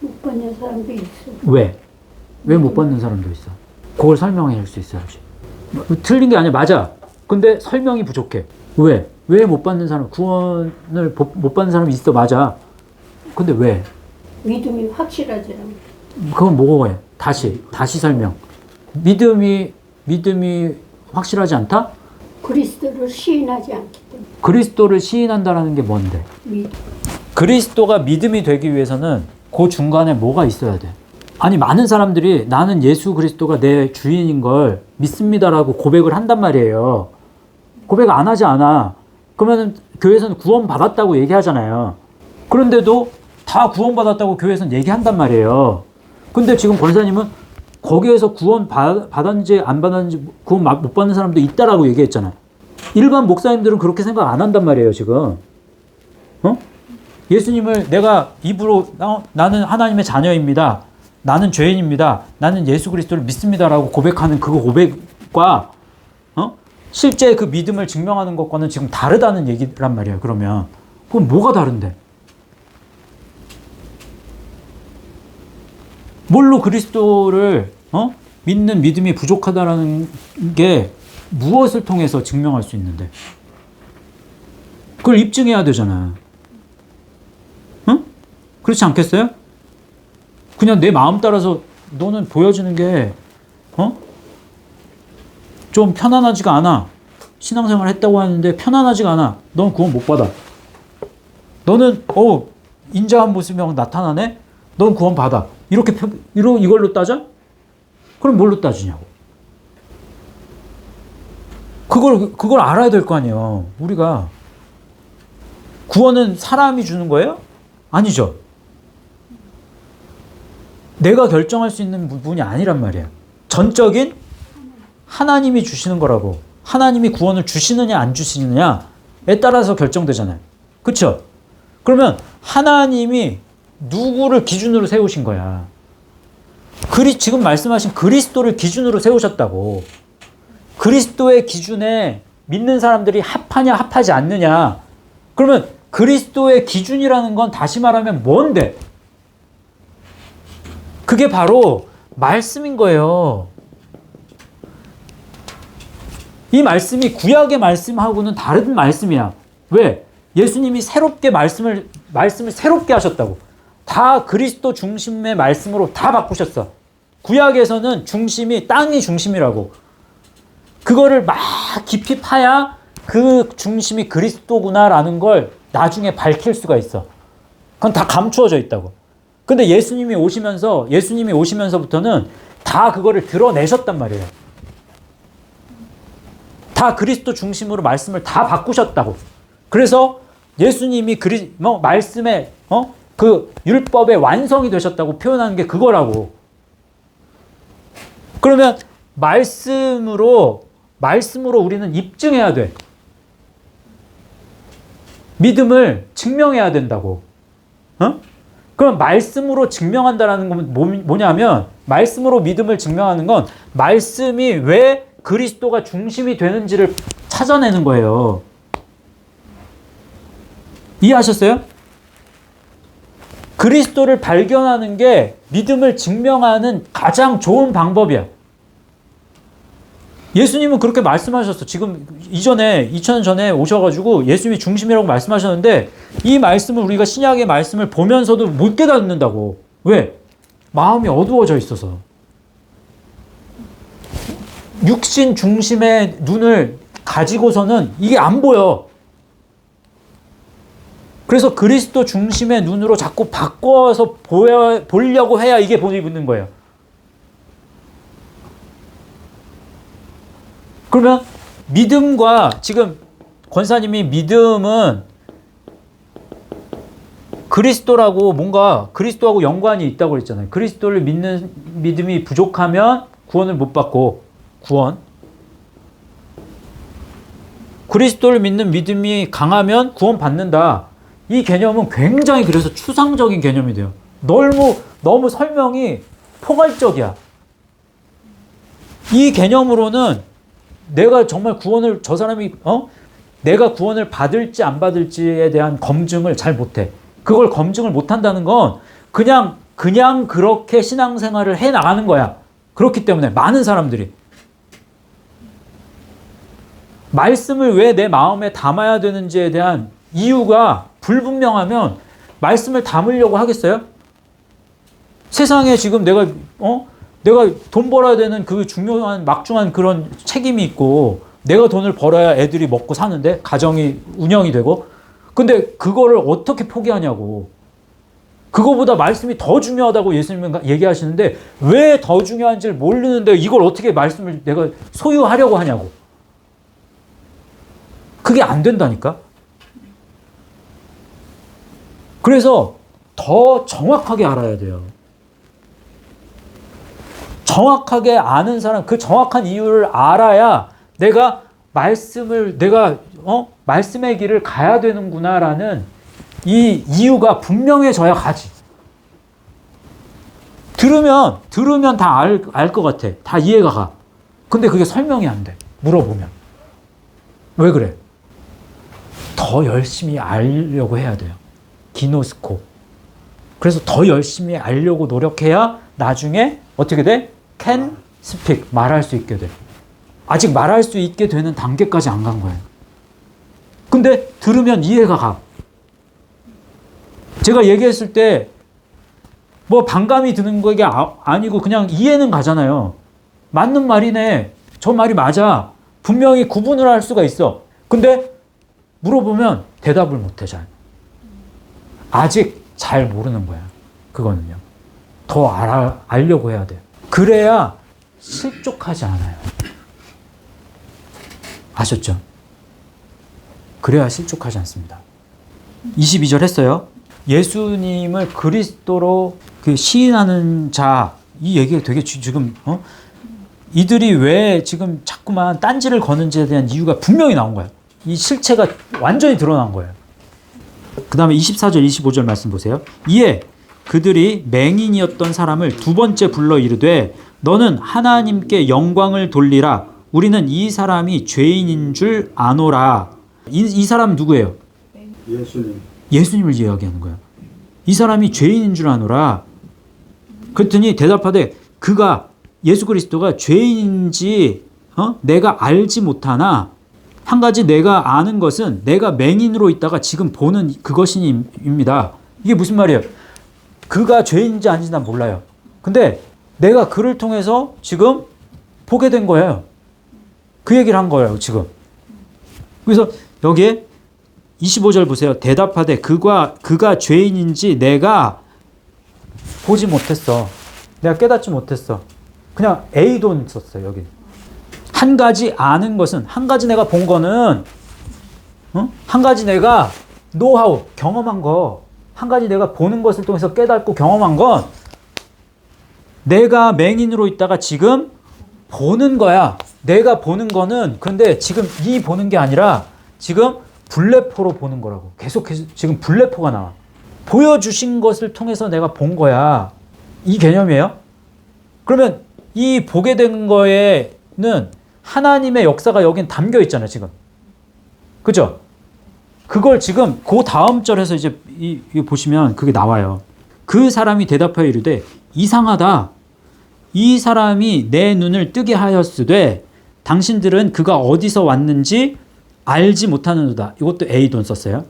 못 받는 사람도 있어. 왜? 왜 못 받는 사람도 있어? 그걸 설명해 줄 수 있어야지. 틀린 게 아니야. 맞아. 근데 설명이 부족해. 왜? 왜 못 받는 사람, 구원을 못 받는 사람이 있어. 맞아. 근데 왜? 믿음이 확실하지라. 그건 뭐고 해? 다시 설명. 믿음이 확실하지 않다? 그리스도를 시인하지 않기 때문에. 그리스도를 시인한다라는 게 뭔데? 믿음. 그리스도가 믿음이 되기 위해서는 그 중간에 뭐가 있어야 돼? 아니, 많은 사람들이 나는 예수 그리스도가 내 주인인 걸 믿습니다라고 고백을 한단 말이에요. 고백 안 하지 않아. 그러면 교회에서는 구원 받았다고 얘기하잖아요. 그런데도 다 구원 받았다고 교회에서는 얘기한단 말이에요. 근데 지금 권사님은 거기에서 구원 받았는지 안 받았는지 구원 못 받는 사람도 있다라고 얘기했잖아요. 일반 목사님들은 그렇게 생각 안 한단 말이에요, 지금. 어? 예수님을 내가 입으로 나는 하나님의 자녀입니다. 나는 죄인입니다. 나는 예수 그리스도를 믿습니다라고 고백하는 그 고백과 실제 그 믿음을 증명하는 것과는 지금 다르다는 얘기란 말이에요. 그러면 그럼 뭐가 다른데? 뭘로 그리스도를 믿는 믿음이 부족하다라는 게 무엇을 통해서 증명할 수 있는데? 그걸 입증해야 되잖아. 응? 그렇지 않겠어요? 그냥 내 마음 따라서 너는 보여주는 게 좀 편안하지가 않아. 신앙생활 했다고 하는데 편안하지가 않아. 넌 구원 못 받아. 너는 인자한 모습이 막 나타나네? 넌 구원 받아. 이걸로 따져? 그럼 뭘로 따지냐고. 그걸 알아야 될 거 아니에요. 우리가. 구원은 사람이 주는 거예요? 아니죠. 내가 결정할 수 있는 부분이 아니란 말이야. 전적인 하나님이 주시는 거라고. 하나님이 구원을 주시느냐 안 주시느냐에 따라서 결정되잖아요. 그렇죠? 그러면 하나님이 누구를 기준으로 세우신 거야? 지금 말씀하신 그리스도를 기준으로 세우셨다고. 그리스도의 기준에 믿는 사람들이 합하냐 합하지 않느냐. 그러면 그리스도의 기준이라는 건 다시 말하면 뭔데? 그게 바로 말씀인 거예요. 이 말씀이 구약의 말씀하고는 다른 말씀이야. 왜? 예수님이 새롭게 말씀을 새롭게 하셨다고. 다 그리스도 중심의 말씀으로 다 바꾸셨어. 구약에서는 중심이 땅이 중심이라고. 그거를 막 깊이 파야 그 중심이 그리스도구나라는 걸 나중에 밝힐 수가 있어. 그건 다 감추어져 있다고. 근데 예수님이 오시면서부터는 다 그거를 드러내셨단 말이에요. 다 그리스도 중심으로 말씀을 다 바꾸셨다고. 그래서 예수님이 말씀의 그 율법의 완성이 되셨다고 표현하는 게 그거라고. 그러면 말씀으로 우리는 입증해야 돼. 믿음을 증명해야 된다고. 그럼 말씀으로 증명한다라는 건 뭐냐면, 말씀으로 믿음을 증명하는 건 말씀이 왜 그리스도가 중심이 되는지를 찾아내는 거예요. 이해하셨어요? 그리스도를 발견하는 게 믿음을 증명하는 가장 좋은 방법이야. 예수님은 그렇게 말씀하셨어. 지금 2000년 전에 오셔가지고 예수님이 중심이라고 말씀하셨는데, 이 말씀을 우리가 신약의 말씀을 보면서도 못 깨닫는다고. 왜? 마음이 어두워져 있어서. 육신 중심의 눈을 가지고서는 이게 안 보여. 그래서 그리스도 중심의 눈으로 자꾸 바꿔서 보려고 해야 이게 보이는 거예요. 그러면 믿음과, 지금 권사님이 믿음은 그리스도라고 뭔가 그리스도하고 연관이 있다고 그랬잖아요. 그리스도를 믿는 믿음이 부족하면 구원을 못 받고 구원. 그리스도를 믿는 믿음이 강하면 구원 받는다. 이 개념은 굉장히 그래서 추상적인 개념이 돼요. 너무 설명이 포괄적이야. 이 개념으로는 내가 정말 구원을 저 사람이 내가 구원을 받을지 안 받을지에 대한 검증을 잘 못해. 그걸 검증을 못한다는 건 그냥 그렇게 신앙생활을 해 나가는 거야. 그렇기 때문에 많은 사람들이 말씀을 왜 내 마음에 담아야 되는지에 대한 이유가 불분명하면 말씀을 담으려고 하겠어요? 세상에 지금 내가 돈 벌어야 되는 그 중요한 막중한 그런 책임이 있고 내가 돈을 벌어야 애들이 먹고 사는데 가정이 운영이 되고 근데 그거를 어떻게 포기하냐고. 그거보다 말씀이 더 중요하다고 예수님은 얘기하시는데 왜 더 중요한지를 모르는데 이걸 어떻게 말씀을 내가 소유하려고 하냐고. 그게 안 된다니까. 그래서 더 정확하게 알아야 돼요. 정확하게 아는 사람, 그 정확한 이유를 알아야 내가 말씀의 길을 가야 되는구나라는 이 이유가 분명해져야 가지. 들으면 다 알 것 같아. 다 이해가 가. 근데 그게 설명이 안 돼. 물어보면. 왜 그래? 더 열심히 알려고 해야 돼요. 기노스코. 그래서 더 열심히 알려고 노력해야 나중에 어떻게 돼? can speak. 말할 수 있게 돼. 아직 말할 수 있게 되는 단계까지 안 간 거예요. 근데 들으면 이해가 가. 제가 얘기했을 때 뭐 반감이 드는 게 아니고 그냥 이해는 가잖아요. 맞는 말이네. 저 말이 맞아. 분명히 구분을 할 수가 있어. 근데 물어보면 대답을 못해 잘. 아직 잘 모르는 거야. 그거는요. 더 알려고 해야 돼요. 그래야 실족하지 않아요. 아셨죠? 그래야 실족하지 않습니다. 22절 했어요. 예수님을 그리스도로 시인하는 자, 이 얘기가 되게 지금 이들이 왜 지금 자꾸만 딴지를 거는지에 대한 이유가 분명히 나온 거예요. 이 실체가 완전히 드러난 거예요. 그 다음에 24절, 25절 말씀 보세요. 이에 그들이 맹인이었던 사람을 두 번째 불러 이르되 너는 하나님께 영광을 돌리라. 우리는 이 사람이 죄인인 줄 아노라. 이 사람 누구예요? 예수님을 이야기하는 거예요. 이 사람이 죄인인 줄 아노라. 그랬더니 대답하되 그가 예수 그리스도가 죄인인지 내가 알지 못하나 한 가지 내가 아는 것은 내가 맹인으로 있다가 지금 보는 그것입니다. 이게 무슨 말이에요? 그가 죄인인지 아닌지 난 몰라요. 근데 내가 그를 통해서 지금 보게 된 거예요. 그 얘기를 한 거예요, 지금. 그래서 여기에 25절 보세요. 대답하되 그가 죄인인지 내가 보지 못했어. 내가 깨닫지 못했어. 그냥 A돈 썼어요, 여기. 한 가지 아는 것은, 한 가지 내가 본 거는, 한 가지 내가 노하우, 경험한 거, 한 가지 내가 보는 것을 통해서 깨닫고 경험한 건 내가 맹인으로 있다가 지금 보는 거야. 내가 보는 거는 근데 지금 이 보는 게 아니라 지금 블레포로 보는 거라고. 계속해서 지금 블레포가 나와. 보여주신 것을 통해서 내가 본 거야. 이 개념이에요. 그러면 이 보게 된 거에는 하나님의 역사가 여긴 담겨 있잖아요, 지금. 그죠? 그걸 지금 그 다음 절에서 이제 이 보시면 그게 나와요. 그 사람이 대답하여 이르되 이상하다. 이 사람이 내 눈을 뜨게 하였으되 당신들은 그가 어디서 왔는지 알지 못하는도다. 이것도 A돈 썼어요.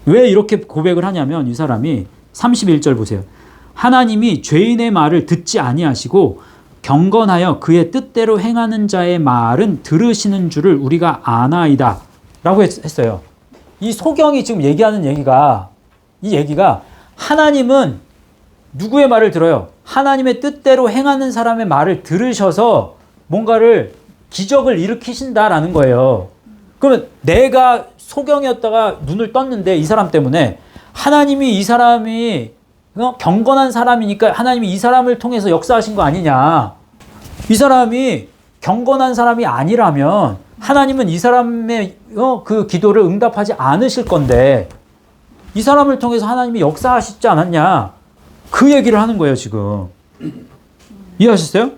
왜 이렇게 고백을 하냐면 이 사람이 31절 보세요. 하나님이 죄인의 말을 듣지 아니하시고 경건하여 그의 뜻대로 행하는 자의 말은 들으시는 줄을 우리가 아나이다. 라고 했어요. 이 소경이 지금 얘기하는 이 얘기가 하나님은 누구의 말을 들어요? 하나님의 뜻대로 행하는 사람의 말을 들으셔서 뭔가를 기적을 일으키신다라는 거예요. 그러면 내가 소경이었다가 눈을 떴는데 이 사람 때문에 하나님이 이 사람이 경건한 사람이니까 하나님이 이 사람을 통해서 역사하신 거 아니냐. 이 사람이 경건한 사람이 아니라면 하나님은 이 사람의 그 기도를 응답하지 않으실 건데 이 사람을 통해서 하나님이 역사하시지 않았냐. 그 얘기를 하는 거예요, 지금. 이해하셨어요?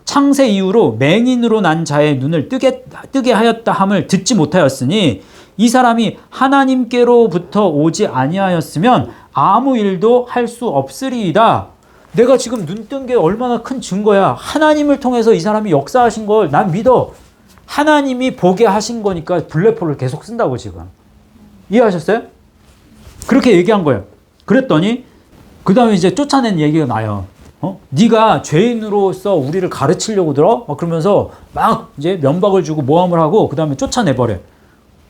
창세 이후로 맹인으로 난 자의 눈을 뜨게 하였다 함을 듣지 못하였으니 이 사람이 하나님께로부터 오지 아니하였으면 아무 일도 할 수 없으리이다. 내가 지금 눈 뜬 게 얼마나 큰 증거야. 하나님을 통해서 이 사람이 역사하신 걸 난 믿어. 하나님이 보게 하신 거니까 블레포를 계속 쓴다고 지금. 이해하셨어요? 그렇게 얘기한 거예요. 그랬더니 그 다음에 이제 쫓아낸 얘기가 나요. 네가 죄인으로서 우리를 가르치려고 들어? 그러면서 막 이제 면박을 주고 모함을 하고 그 다음에 쫓아내버려.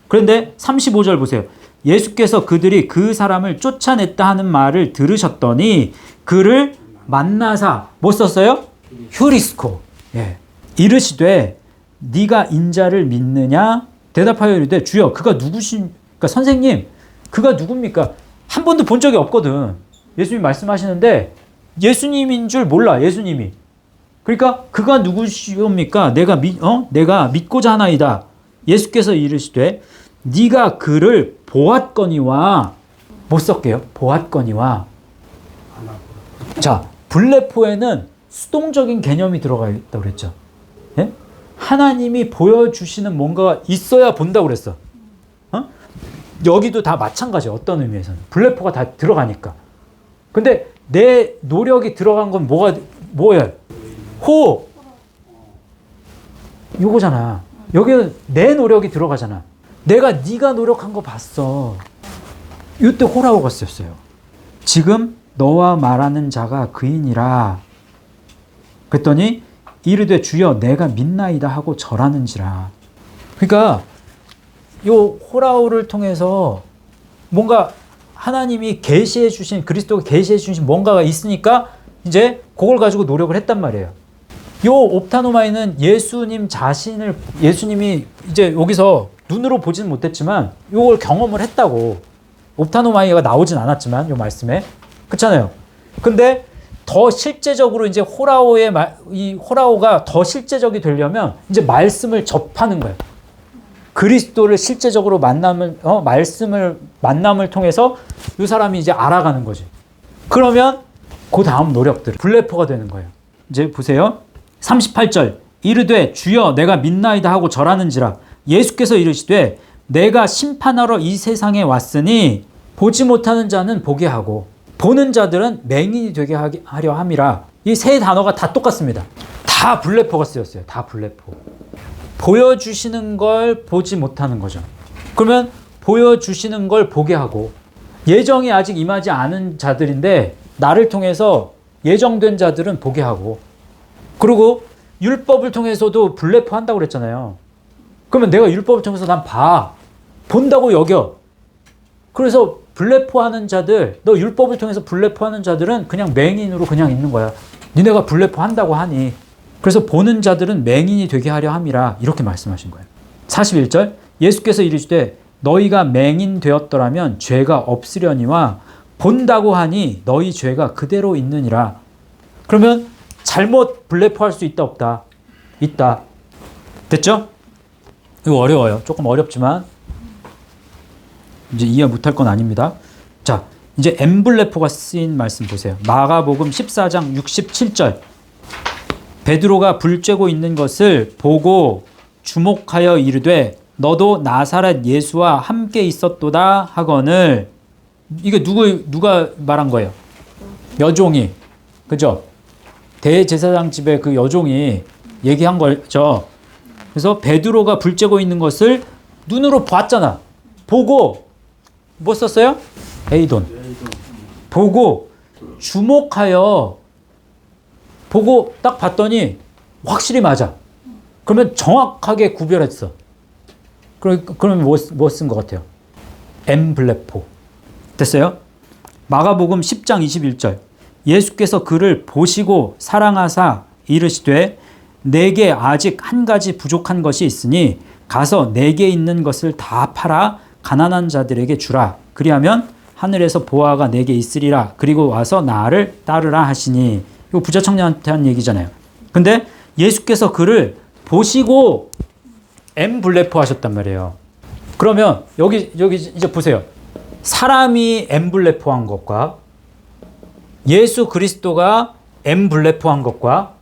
그런데 35절 보세요. 예수께서 그들이 그 사람을 쫓아냈다 하는 말을 들으셨더니 그를 만나사 뭐 썼어요? 휴리스코. 예. 이르시되 네가 인자를 믿느냐? 대답하여 이르되 주여 그가 누구십니까? 선생님 그가 누굽니까? 한 번도 본 적이 없거든. 예수님 말씀하시는데 예수님인 줄 몰라. 예수님이. 그러니까 그가 누구시옵니까? 내가 믿고자 하나이다. 예수께서 이르시되 네가 그를 보았거니와 못 썼게요. 보았거니와. 자, 블레포에는 수동적인 개념이 들어가 있다고 그랬죠. 예? 하나님이 보여주시는 뭔가가 있어야 본다고 그랬어. 여기도 다 마찬가지야. 어떤 의미에서는. 블레포가 다 들어가니까. 근데 내 노력이 들어간 건 뭐예요? 호! 요거잖아. 여기는 내 노력이 들어가잖아. 네가 노력한 거 봤어. 이때 호라오가 쓰였어요. 지금 너와 말하는 자가 그이니라. 그랬더니 이르되 주여 내가 믿나이다 하고 절하는지라. 그러니까 요 호라오를 통해서 뭔가 하나님이 계시해 주신 그리스도가 계시해 주신 뭔가가 있으니까 이제 그걸 가지고 노력을 했단 말이에요. 요 옵타노마이는 예수님이 이제 여기서 눈으로 보지는 못했지만 요걸 경험을 했다고. 옵타노마이가 나오진 않았지만 요 말씀에 그렇잖아요. 근데 더 실제적으로 이제 이 호라오가 더 실제적이 되려면 이제 말씀을 접하는 거예요. 그리스도를 실제적으로 만남을 통해서 이 사람이 이제 알아가는 거지. 그러면 그 다음 노력들 블레포가 되는 거예요. 이제 보세요. 38절 이르되 주여 내가 믿나이다 하고 절하는지라. 예수께서 이르시되 내가 심판하러 이 세상에 왔으니 보지 못하는 자는 보게 하고 보는 자들은 맹인이 되게 하려 함이라. 이 세 단어가 다 똑같습니다. 다 블레포가 쓰였어요. 다 블레포. 보여주시는 걸 보지 못하는 거죠. 그러면 보여주시는 걸 보게 하고 예정이 아직 임하지 않은 자들인데 나를 통해서 예정된 자들은 보게 하고 그리고 율법을 통해서도 블레포 한다고 그랬잖아요. 그러면 내가 율법을 통해서 난 본다고 여겨. 그래서 블레포하는 자들, 너 율법을 통해서 블레포하는 자들은 그냥 맹인으로 그냥 있는 거야. 니네가 블레포 한다고 하니. 그래서 보는 자들은 맹인이 되게 하려 함이라. 이렇게 말씀하신 거예요. 41절 예수께서 이르시되 너희가 맹인 되었더라면 죄가 없으려니와 본다고 하니 너희 죄가 그대로 있느니라. 그러면 잘못 블레포할 수 있다 없다? 있다. 됐죠? 이거 어려워요. 조금 어렵지만 이제 이해 못할 건 아닙니다. 자, 이제 엠블레포가 쓰인 말씀 보세요. 마가복음 14장 67절 베드로가 불 쬐고 있는 것을 보고 주목하여 이르되 너도 나사렛 예수와 함께 있었도다 하거늘. 이게 누가 말한 거예요? 여종이. 그죠? 대제사장 집에 그 여종이 얘기한 거죠. 그래서 베드로가 불 쬐고 있는 것을 눈으로 봤잖아. 보고 뭐 썼어요? 에이돈. 보고 주목하여 보고 딱 봤더니 확실히 맞아. 그러면 정확하게 구별했어. 그러면 뭐 쓴 것 같아요? 엠블레포. 됐어요? 마가복음 10장 21절 예수께서 그를 보시고 사랑하사 이르시되 내게 아직 한 가지 부족한 것이 있으니 가서 내게 있는 것을 다 팔아 가난한 자들에게 주라. 그리하면 하늘에서 보아가 내게 있으리라. 그리고 와서 나를 따르라 하시니. 이거 부자 청년한테 한 얘기잖아요. 근데 예수께서 그를 보시고 엠블레포 하셨단 말이에요. 그러면 여기 이제 보세요. 사람이 엠블레포 한 것과 예수 그리스도가 엠블레포 한 것과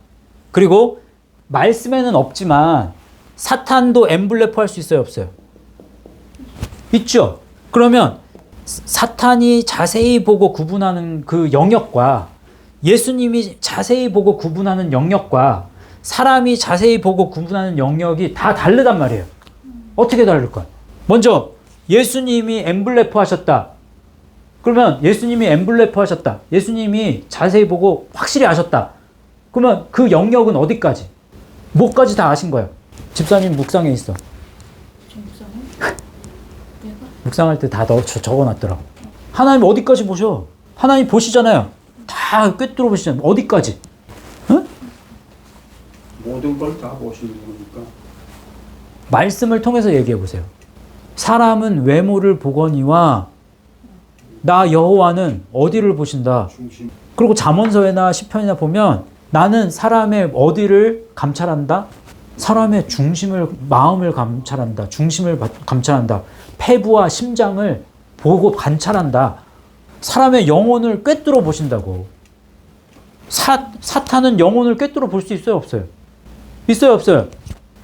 그리고 말씀에는 없지만 사탄도 엠블레포 할 수 있어요, 없어요? 있죠. 그러면 사탄이 자세히 보고 구분하는 그 영역과 예수님이 자세히 보고 구분하는 영역과 사람이 자세히 보고 구분하는 영역이 다 다르단 말이에요. 어떻게 다를까? 먼저 예수님이 엠블레포 하셨다. 그러면 예수님이 엠블레포 하셨다. 예수님이 자세히 보고 확실히 아셨다. 그러면 그 영역은 어디까지? 뭐까지 다 아신 거예요? 집사님 묵상에 있어. 묵상할 때 다 적어놨더라고. 하나님 어디까지 보셔? 하나님 보시잖아요. 다 꿰뚫어 보시잖아요. 어디까지? 응? 모든 걸 다 보시는 거니까. 말씀을 통해서 얘기해 보세요. 사람은 외모를 보거니와 나 여호와는 어디를 보신다. 중심. 그리고 잠언서에나 시편이나 보면 나는 사람의 어디를 감찰한다? 사람의 중심을, 마음을 감찰한다. 중심을 감찰한다. 폐부와 심장을 보고 관찰한다. 사람의 영혼을 꿰뚫어 보신다고. 사탄은 영혼을 꿰뚫어 볼 수 있어요, 없어요? 있어요, 없어요?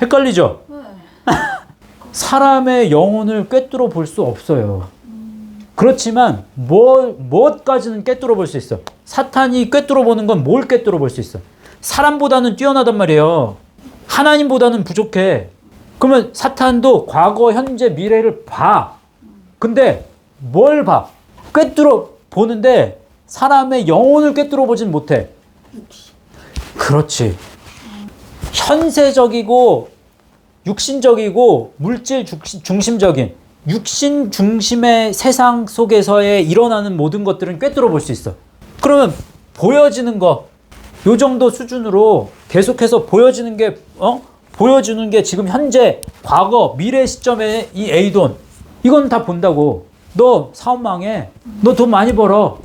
헷갈리죠? 사람의 영혼을 꿰뚫어 볼 수 없어요. 그렇지만 무엇까지는 꿰뚫어 볼 수 있어. 사탄이 꿰뚫어 보는 건 뭘 꿰뚫어 볼 수 있어. 사람보다는 뛰어나단 말이에요. 하나님보다는 부족해. 그러면 사탄도 과거, 현재, 미래를 봐. 근데 뭘 봐? 꿰뚫어 보는데 사람의 영혼을 꿰뚫어 보진 못해. 그렇지. 현세적이고 육신적이고 물질 중심적인 육신 중심의 세상 속에서의 일어나는 모든 것들은 꿰뚫어 볼 수 있어. 그러면 보여지는 거, 요 정도 수준으로 계속해서 보여지는 게 지금 현재, 과거, 미래 시점에 이 A돈, 이건 다 본다고. 너 사업 망해. 너 돈 많이 벌어.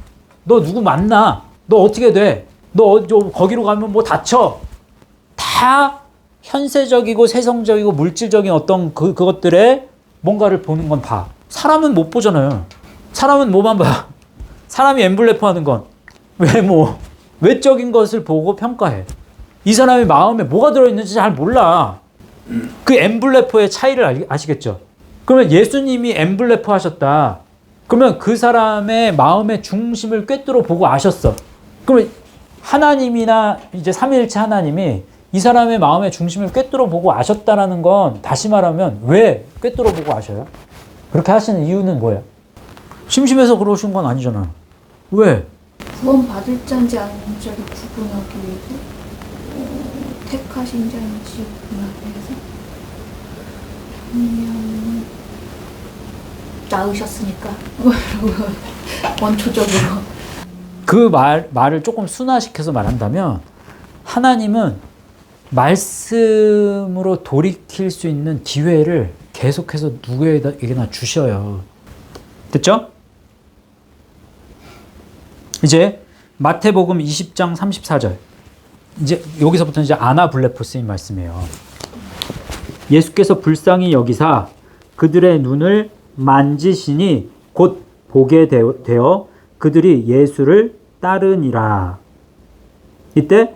너 누구 만나. 너 어떻게 돼. 너 거기로 가면 뭐 다쳐. 다 현세적이고 세상적이고 물질적인 어떤 그것들에 뭔가를 보는 건 봐. 사람은 못 보잖아요. 사람은 뭐만 봐. 사람이 엠블레포 하는 건 외모, 외적인 것을 보고 평가해. 이 사람의 마음에 뭐가 들어있는지 잘 몰라. 그 엠블레포의 차이를 아시겠죠? 그러면 예수님이 엠블레포 하셨다. 그러면 그 사람의 마음의 중심을 꿰뚫어 보고 아셨어. 그러면 하나님이나 이제 삼위일체 하나님이 이 사람의 마음의 중심을 꿰뚫어 보고 아셨다라는 건 다시 말하면 왜 꿰뚫어 보고 아셔요? 그렇게 하시는 이유는 뭐예요? 심심해서 그러신 건 아니잖아. 왜? 구원 받을 자인지 아닌 자를 구분하기 위해서, 택하신 자인지 구분하기 위해서, 아니면 낳으셨으니까 원초적으로. 그 말을 조금 순화시켜서 말한다면 하나님은 말씀으로 돌이킬 수 있는 기회를 계속해서 누구에게나 주셔요. 됐죠? 이제 마태복음 20장 34절. 이제 여기서부터 이제 아나블레포 쓰인 말씀이에요. 예수께서 불쌍히 여기사 그들의 눈을 만지시니 곧 보게 되어 그들이 예수를 따르니라. 이때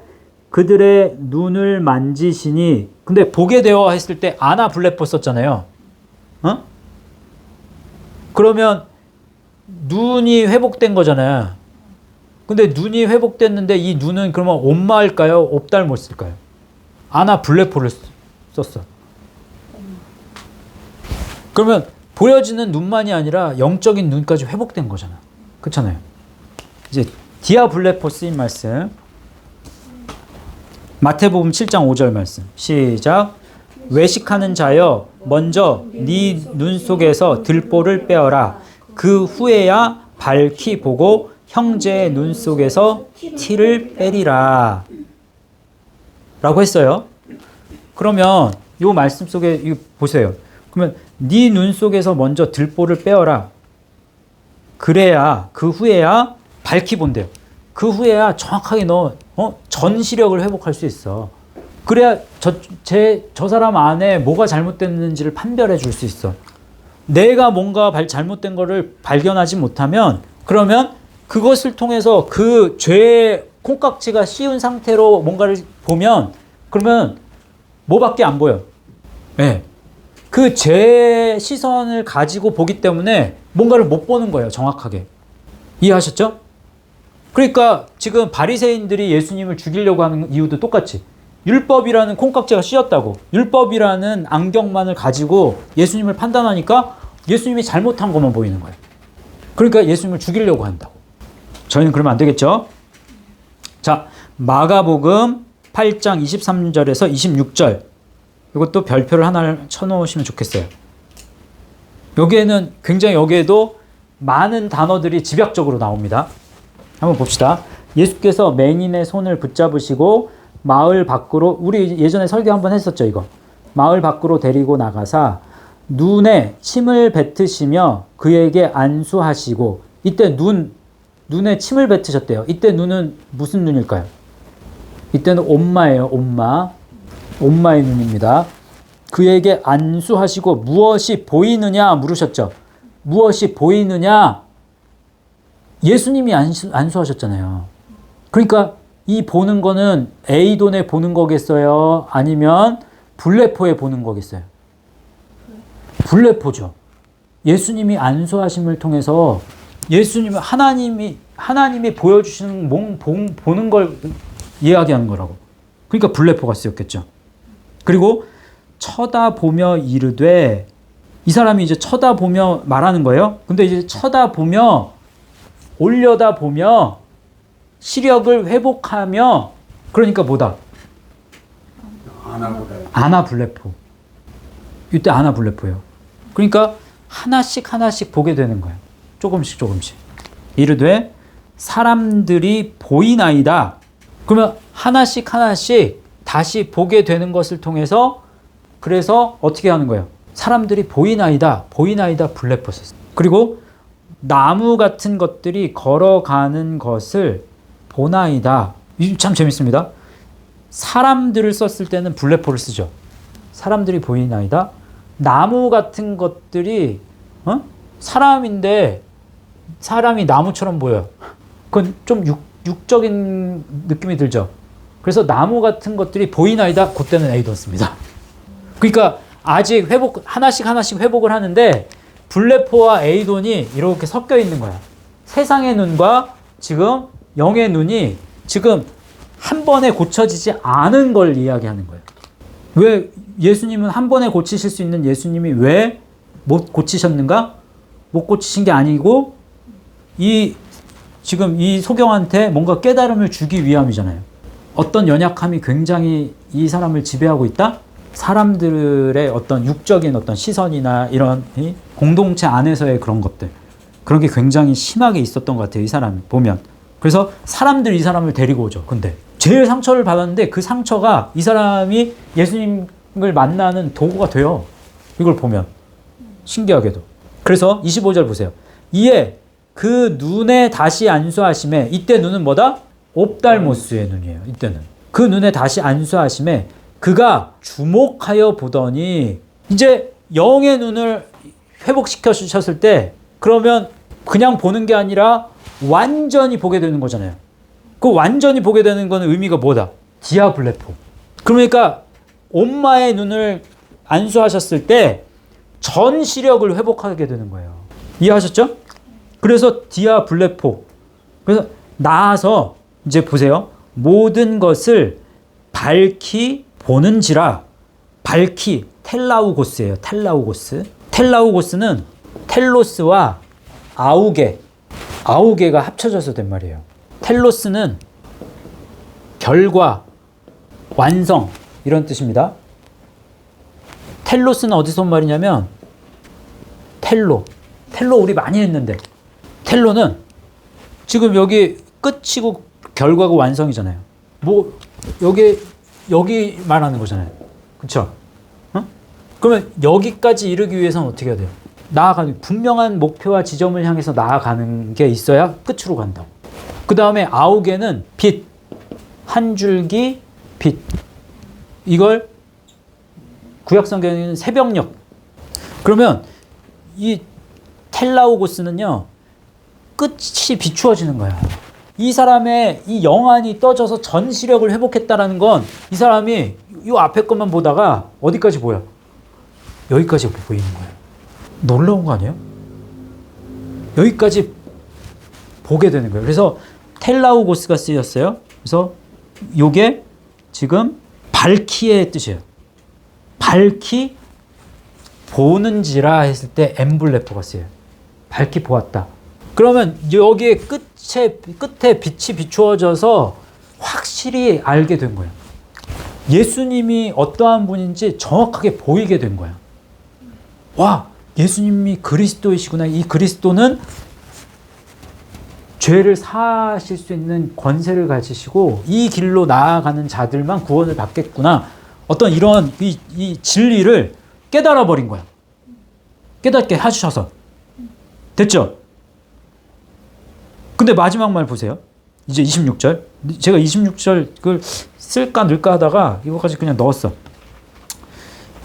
그들의 눈을 만지시니, 근데 보게 되어 했을 때 아나블레포 썼잖아요. 어? 그러면 눈이 회복된 거잖아요. 근데 눈이 회복됐는데 이 눈은 그러면 옴마일까요? 옵달모스일까요? 아나블레포를 썼어. 그러면 보여지는 눈만이 아니라 영적인 눈까지 회복된 거잖아. 그렇잖아요. 이제 디아블레포 쓰인 말씀. 마태복음 7장 5절 말씀. 시작. 외식하는 자여 먼저 네 눈 속에서 들보를 빼어라. 그 후에야 밝히 보고 형제의 눈 속에서 티를 빼리라. 라고 했어요. 그러면 이 말씀 속에 이거 보세요. 그러면 네 눈 속에서 먼저 들보를 빼어라. 그래야 그 후에야 밝히 본대요. 그 후에야 정확하게 전시력을 회복할 수 있어. 그래야 저 사람 안에 뭐가 잘못됐는지를 판별해 줄 수 있어. 내가 뭔가 잘못된 거를 발견하지 못하면 그러면 그것을 통해서 그 죄의 콩깍지가 씌운 상태로 뭔가를 보면 그러면 뭐밖에 안 보여. 네. 그 죄의 시선을 가지고 보기 때문에 뭔가를 못 보는 거예요. 정확하게. 이해하셨죠? 그러니까 지금 바리새인들이 예수님을 죽이려고 하는 이유도 똑같이 율법이라는 콩깍지가 씌었다고 율법이라는 안경만을 가지고 예수님을 판단하니까 예수님이 잘못한 것만 보이는 거예요. 그러니까 예수님을 죽이려고 한다고. 저희는 그러면 안 되겠죠? 자, 마가복음 8장 23절에서 26절 이것도 별표를 하나를 쳐놓으시면 좋겠어요. 여기에는 굉장히 여기에도 많은 단어들이 집약적으로 나옵니다. 한번 봅시다. 예수께서 맹인의 손을 붙잡으시고 마을 밖으로 우리 예전에 설교 한번 했었죠. 이거 마을 밖으로 데리고 나가사 눈에 침을 뱉으시며 그에게 안수하시고 이때 눈에 침을 뱉으셨대요. 이때 눈은 무슨 눈일까요? 이때는 옴마예요. 옴마의 눈입니다. 그에게 안수하시고 무엇이 보이느냐 물으셨죠. 무엇이 보이느냐? 예수님이 안수하셨잖아요. 그러니까 이 보는 거는 에이돈에 보는 거겠어요? 아니면 블레포에 보는 거겠어요? 블레포죠. 예수님이 안수하심을 통해서 하나님이 보여주시는 보는 걸 이야기하는 거라고. 그러니까 블레포가 쓰였겠죠. 그리고 쳐다보며 이르되 이 사람이 이제 쳐다보며 말하는 거예요. 근데 이제 쳐다보며 올려다보며 시력을 회복하며 그러니까 뭐다? 아나블레포. 이때 아나블레포예요. 그러니까 하나씩 보게 되는 거예요. 조금씩. 이르되 사람들이 보이나이다. 그러면 하나씩 다시 보게 되는 것을 통해서 그래서 어떻게 하는 거예요? 사람들이 보이나이다 블레포스. 그리고 나무 같은 것들이 걸어가는 것을 보나이다. 참 재밌습니다. 사람들을 썼을 때는 블레포를 쓰죠. 사람들이 보이나이다. 나무 같은 것들이 사람인데 사람이 나무처럼 보여요. 그건 좀 육적인 느낌이 들죠. 그래서 나무 같은 것들이 보이나이다. 그때는 에이돈 씁니다. 그러니까 아직 하나씩 회복을 하는데 블레포와 에이돈이 이렇게 섞여 있는 거야. 세상의 눈과 지금 영의 눈이 지금 한 번에 고쳐지지 않은 걸 이야기하는 거예요. 왜 예수님은 한 번에 고치실 수 있는 예수님이 왜 못 고치셨는가? 못 고치신 게 아니고 지금 이 소경한테 뭔가 깨달음을 주기 위함이잖아요. 어떤 연약함이 굉장히 이 사람을 지배하고 있다? 사람들의 어떤 육적인 어떤 시선이나 이런 공동체 안에서의 그런 것들. 그런 게 굉장히 심하게 있었던 것 같아요. 이 사람 보면. 그래서 사람들이 이 사람을 데리고 오죠. 근데 제일 상처를 받았는데 그 상처가 이 사람이 예수님을 만나는 도구가 돼요. 이걸 보면. 신기하게도. 그래서 25절 보세요. 이에 그 눈에 다시 안수하심에 이때 눈은 뭐다? 옵달모스의 눈이에요. 이때는. 그 눈에 다시 안수하심에 그가 주목하여 보더니 이제 영의 눈을 회복시켜 주셨을 때 그러면 그냥 보는 게 아니라 완전히 보게 되는 거잖아요. 그 완전히 보게 되는 거는 의미가 뭐다? 디아블레포. 그러니까 옴마의 눈을 안수하셨을 때 전 시력을 회복하게 되는 거예요. 이해하셨죠? 그래서 디아블레포. 그래서 나아서 이제 보세요. 모든 것을 밝히 보는지라. 밝히 텔라우고스예요. 텔라우고스. 텔라우고스는 텔로스와 아우게가 합쳐져서 된 말이에요. 텔로스는 결과, 완성 이런 뜻입니다. 텔로스는 어디서 온 말이냐면 텔로 우리 많이 했는데 텔로는 지금 여기 끝이고 결과가 완성이잖아요. 뭐 여기 말하는 거잖아요. 그렇죠? 그러면 여기까지 이르기 위해서는 어떻게 해야 돼요? 나아가는 분명한 목표와 지점을 향해서 나아가는 게 있어야 끝으로 간다고. 그 다음에 아우게는 빛, 한 줄기 빛. 이걸 구약 성경에는 새벽녘. 그러면 이 텔라우고스는요, 끝이 비추어지는 거야. 이 사람의 이 영안이 떠져서 전시력을 회복했다라는 건 이 사람이 이 앞에 것만 보다가 어디까지 보여? 여기까지 보이는 거예요. 놀라운 거 아니에요? 여기까지 보게 되는 거예요. 그래서 텔라우고스가 쓰였어요. 그래서 요게 지금 밝히의 뜻이에요. 밝히 보는지라 했을 때 엠블레포가 쓰여요. 밝히 보았다. 그러면 여기에 끝에 빛이 비추어져서 확실히 알게 된 거예요. 예수님이 어떠한 분인지 정확하게 보이게 된 거야. 와, 예수님이 그리스도이시구나. 이 그리스도는 죄를 사하실 수 있는 권세를 가지시고 이 길로 나아가는 자들만 구원을 받겠구나. 어떤 이런 이 진리를 깨달아 버린 거야. 깨닫게 해주셔서. 됐죠? 근데 마지막 말 보세요. 이제 26절. 제가 26절 그걸 쓸까 넣을까 하다가 이거까지 그냥 넣었어.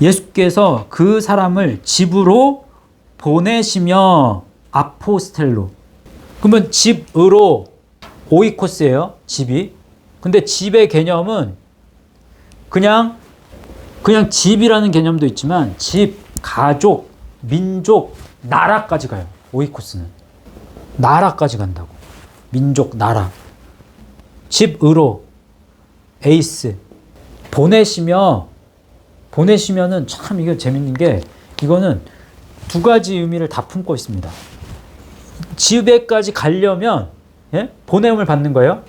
예수께서 그 사람을 집으로 보내시며 아포스텔로. 그러면 집으로 오이코스예요. 집이. 근데 집의 개념은 그냥 집이라는 개념도 있지만 집, 가족, 민족, 나라까지 가요. 오이코스는. 나라까지 간다고. 민족, 나라. 집으로 에이스. 보내시면은 참 이게 재밌는 게 이거는 두 가지 의미를 다 품고 있습니다. 집에까지 가려면 보냄을 받는 거예요.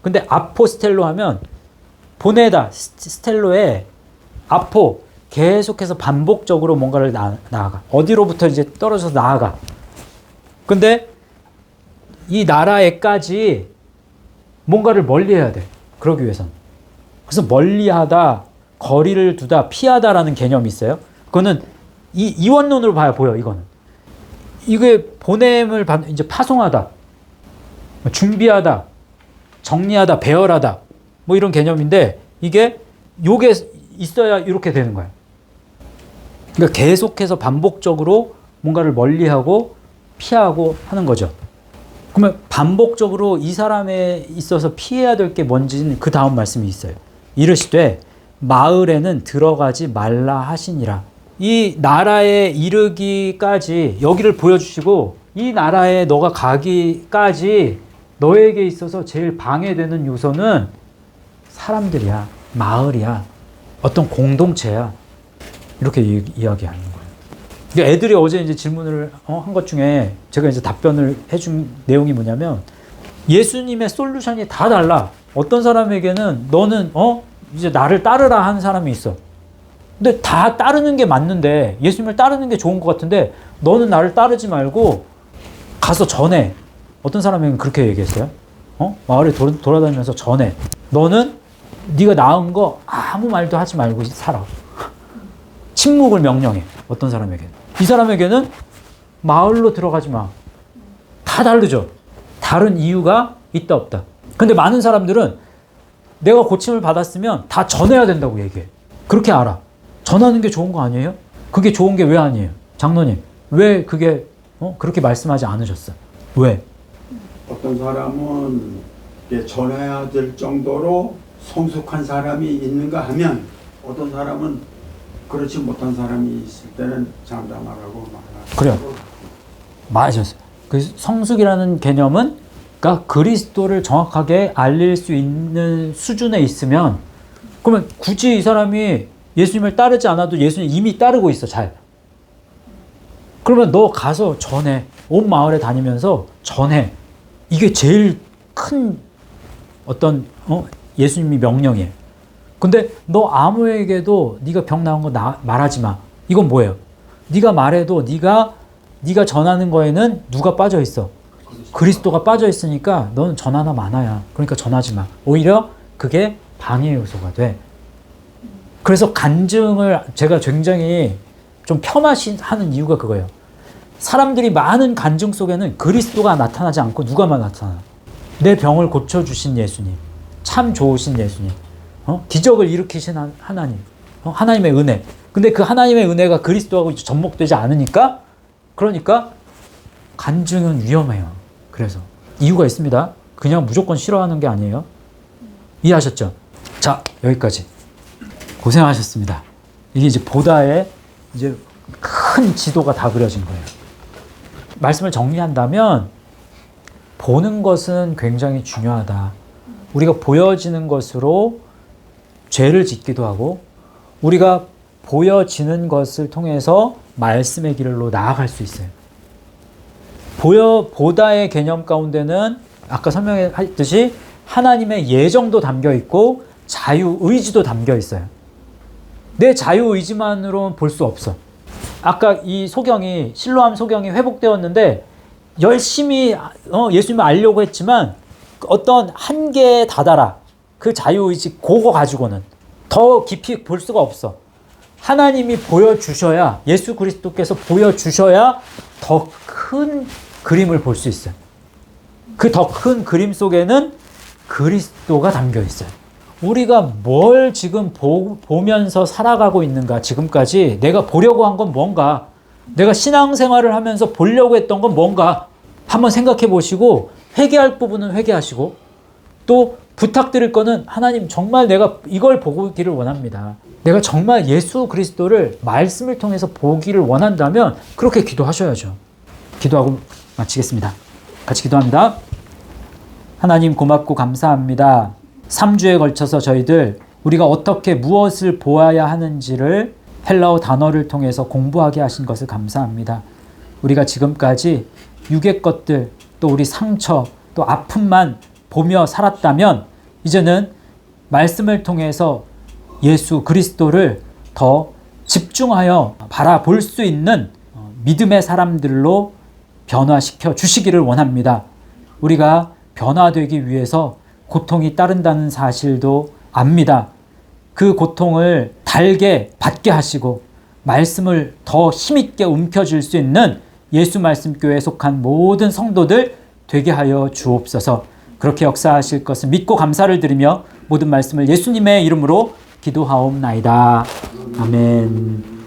근데 아포스텔로 하면 보내다. 스텔로에 아포 계속해서 반복적으로 뭔가를 나아가. 어디로부터 이제 떨어져서 나아가. 근데 이 나라에까지 뭔가를 멀리해야 돼. 그러기 위해서는. 그래서 멀리하다, 거리를 두다, 피하다라는 개념이 있어요. 그거는 이원론으로 봐야 보여. 이거는 이게 보냄을 이제 파송하다, 준비하다, 정리하다, 배열하다, 뭐 이런 개념인데 요게 있어야 이렇게 되는 거예요. 그러니까 계속해서 반복적으로 뭔가를 멀리하고 피하고 하는 거죠. 그러면 반복적으로 이 사람에 있어서 피해야 될 게 뭔지는 그 다음 말씀이 있어요. 이르시되 마을에는 들어가지 말라 하시니라. 이 나라에 이르기까지 여기를 보여주시고 이 나라에 너가 가기까지 너에게 있어서 제일 방해되는 요소는 사람들이야. 마을이야. 어떤 공동체야. 이렇게 이야기하는 거예요. 그러니까 애들이 어제 이제 질문을 한 것 중에 제가 이제 답변을 해준 내용이 뭐냐면 예수님의 솔루션이 다 달라. 어떤 사람에게는 너는 이제 나를 따르라 하는 사람이 있어. 근데 다 따르는 게 맞는데 예수님을 따르는 게 좋은 것 같은데 너는 나를 따르지 말고 가서 전해. 어떤 사람에게는 그렇게 얘기했어요. 마을에 돌아다니면서 전해. 너는 네가 낳은 거 아무 말도 하지 말고 살아. 침묵을 명령해. 어떤 사람에게는. 이 사람에게는 마을로 들어가지 마. 다 다르죠. 다른 이유가 있다 없다. 근데 많은 사람들은 내가 고침을 받았으면 다 전해야 된다고 얘기해. 그렇게 알아. 전하는 게 좋은 거 아니에요? 그게 좋은 게 왜 아니에요? 장로님, 왜 그게 그렇게 말씀하지 않으셨어? 왜? 어떤 사람은 전해야 될 정도로 성숙한 사람이 있는가 하면 어떤 사람은 그렇지 못한 사람이 있을 때는 장담하라고 말하고. 그래요. 맞았어요. 그 성숙이라는 개념은 그러니까 그리스도를 정확하게 알릴 수 있는 수준에 있으면 그러면 굳이 이 사람이 예수님을 따르지 않아도 예수님 이미 따르고 있어. 잘. 그러면 너 가서 전해. 온 마을에 다니면서 전해. 이게 제일 큰 어떤 예수님이 명령이에요. 근데 너 아무에게도 네가 병 나은 거 말하지 마. 이건 뭐예요? 네가 말해도 네가 전하는 거에는 누가 빠져 있어? 그리스도가 빠져 있으니까 너는 전하나 마나야. 그러니까 전하지 마. 오히려 그게 방해 요소가 돼. 그래서 간증을 제가 굉장히 좀 폄하하는 이유가 그거예요. 사람들이 많은 간증 속에는 그리스도가 나타나지 않고 누가만 나타나. 내 병을 고쳐주신 예수님, 참 좋으신 예수님, 기적을 일으키신 하나님, 하나님의 은혜. 근데 그 하나님의 은혜가 그리스도하고 접목되지 않으니까, 그러니까 간증은 위험해요. 그래서 이유가 있습니다. 그냥 무조건 싫어하는 게 아니에요. 이해하셨죠? 자, 여기까지. 고생하셨습니다. 이게 이제 보다의 이제 큰 지도가 다 그려진 거예요. 말씀을 정리한다면 보는 것은 굉장히 중요하다. 우리가 보여지는 것으로 죄를 짓기도 하고 우리가 보여지는 것을 통해서 말씀의 길로 나아갈 수 있어요. 보다의 개념 가운데는 아까 설명했듯이 하나님의 예정도 담겨 있고 자유의지도 담겨 있어요. 내 자유의지만으로는 볼 수 없어. 아까 이 소경이, 실로암 소경이 회복되었는데 열심히 예수님을 알려고 했지만 어떤 한계에 다다라. 그 자유의지 그거 가지고는 더 깊이 볼 수가 없어. 하나님이 보여주셔야, 예수 그리스도께서 보여주셔야 더 큰 그림을 볼 수 있어요. 그 더 큰 그림 속에는 그리스도가 담겨 있어요. 우리가 뭘 지금 보면서 살아가고 있는가, 지금까지 내가 보려고 한 건 뭔가, 내가 신앙생활을 하면서 보려고 했던 건 뭔가 한번 생각해 보시고 회개할 부분은 회개하시고 또 부탁드릴 거는 하나님 정말 내가 이걸 보기를 원합니다. 내가 정말 예수 그리스도를 말씀을 통해서 보기를 원한다면 그렇게 기도하셔야죠. 기도하고 마치겠습니다. 같이 기도합니다. 하나님 고맙고 감사합니다. 3주에 걸쳐서 저희들 우리가 어떻게 무엇을 보아야 하는지를 헬라어 단어를 통해서 공부하게 하신 것을 감사합니다. 우리가 지금까지 육의 것들, 또 우리 상처, 또 아픔만 보며 살았다면 이제는 말씀을 통해서 예수 그리스도를 더 집중하여 바라볼 수 있는 믿음의 사람들로 변화시켜 주시기를 원합니다. 우리가 변화되기 위해서 고통이 따른다는 사실도 압니다. 그 고통을 달게 받게 하시고 말씀을 더 힘있게 움켜쥘 수 있는 예수 말씀교회에 속한 모든 성도들 되게 하여 주옵소서. 그렇게 역사하실 것을 믿고 감사를 드리며 모든 말씀을 예수님의 이름으로 기도하옵나이다. 아멘.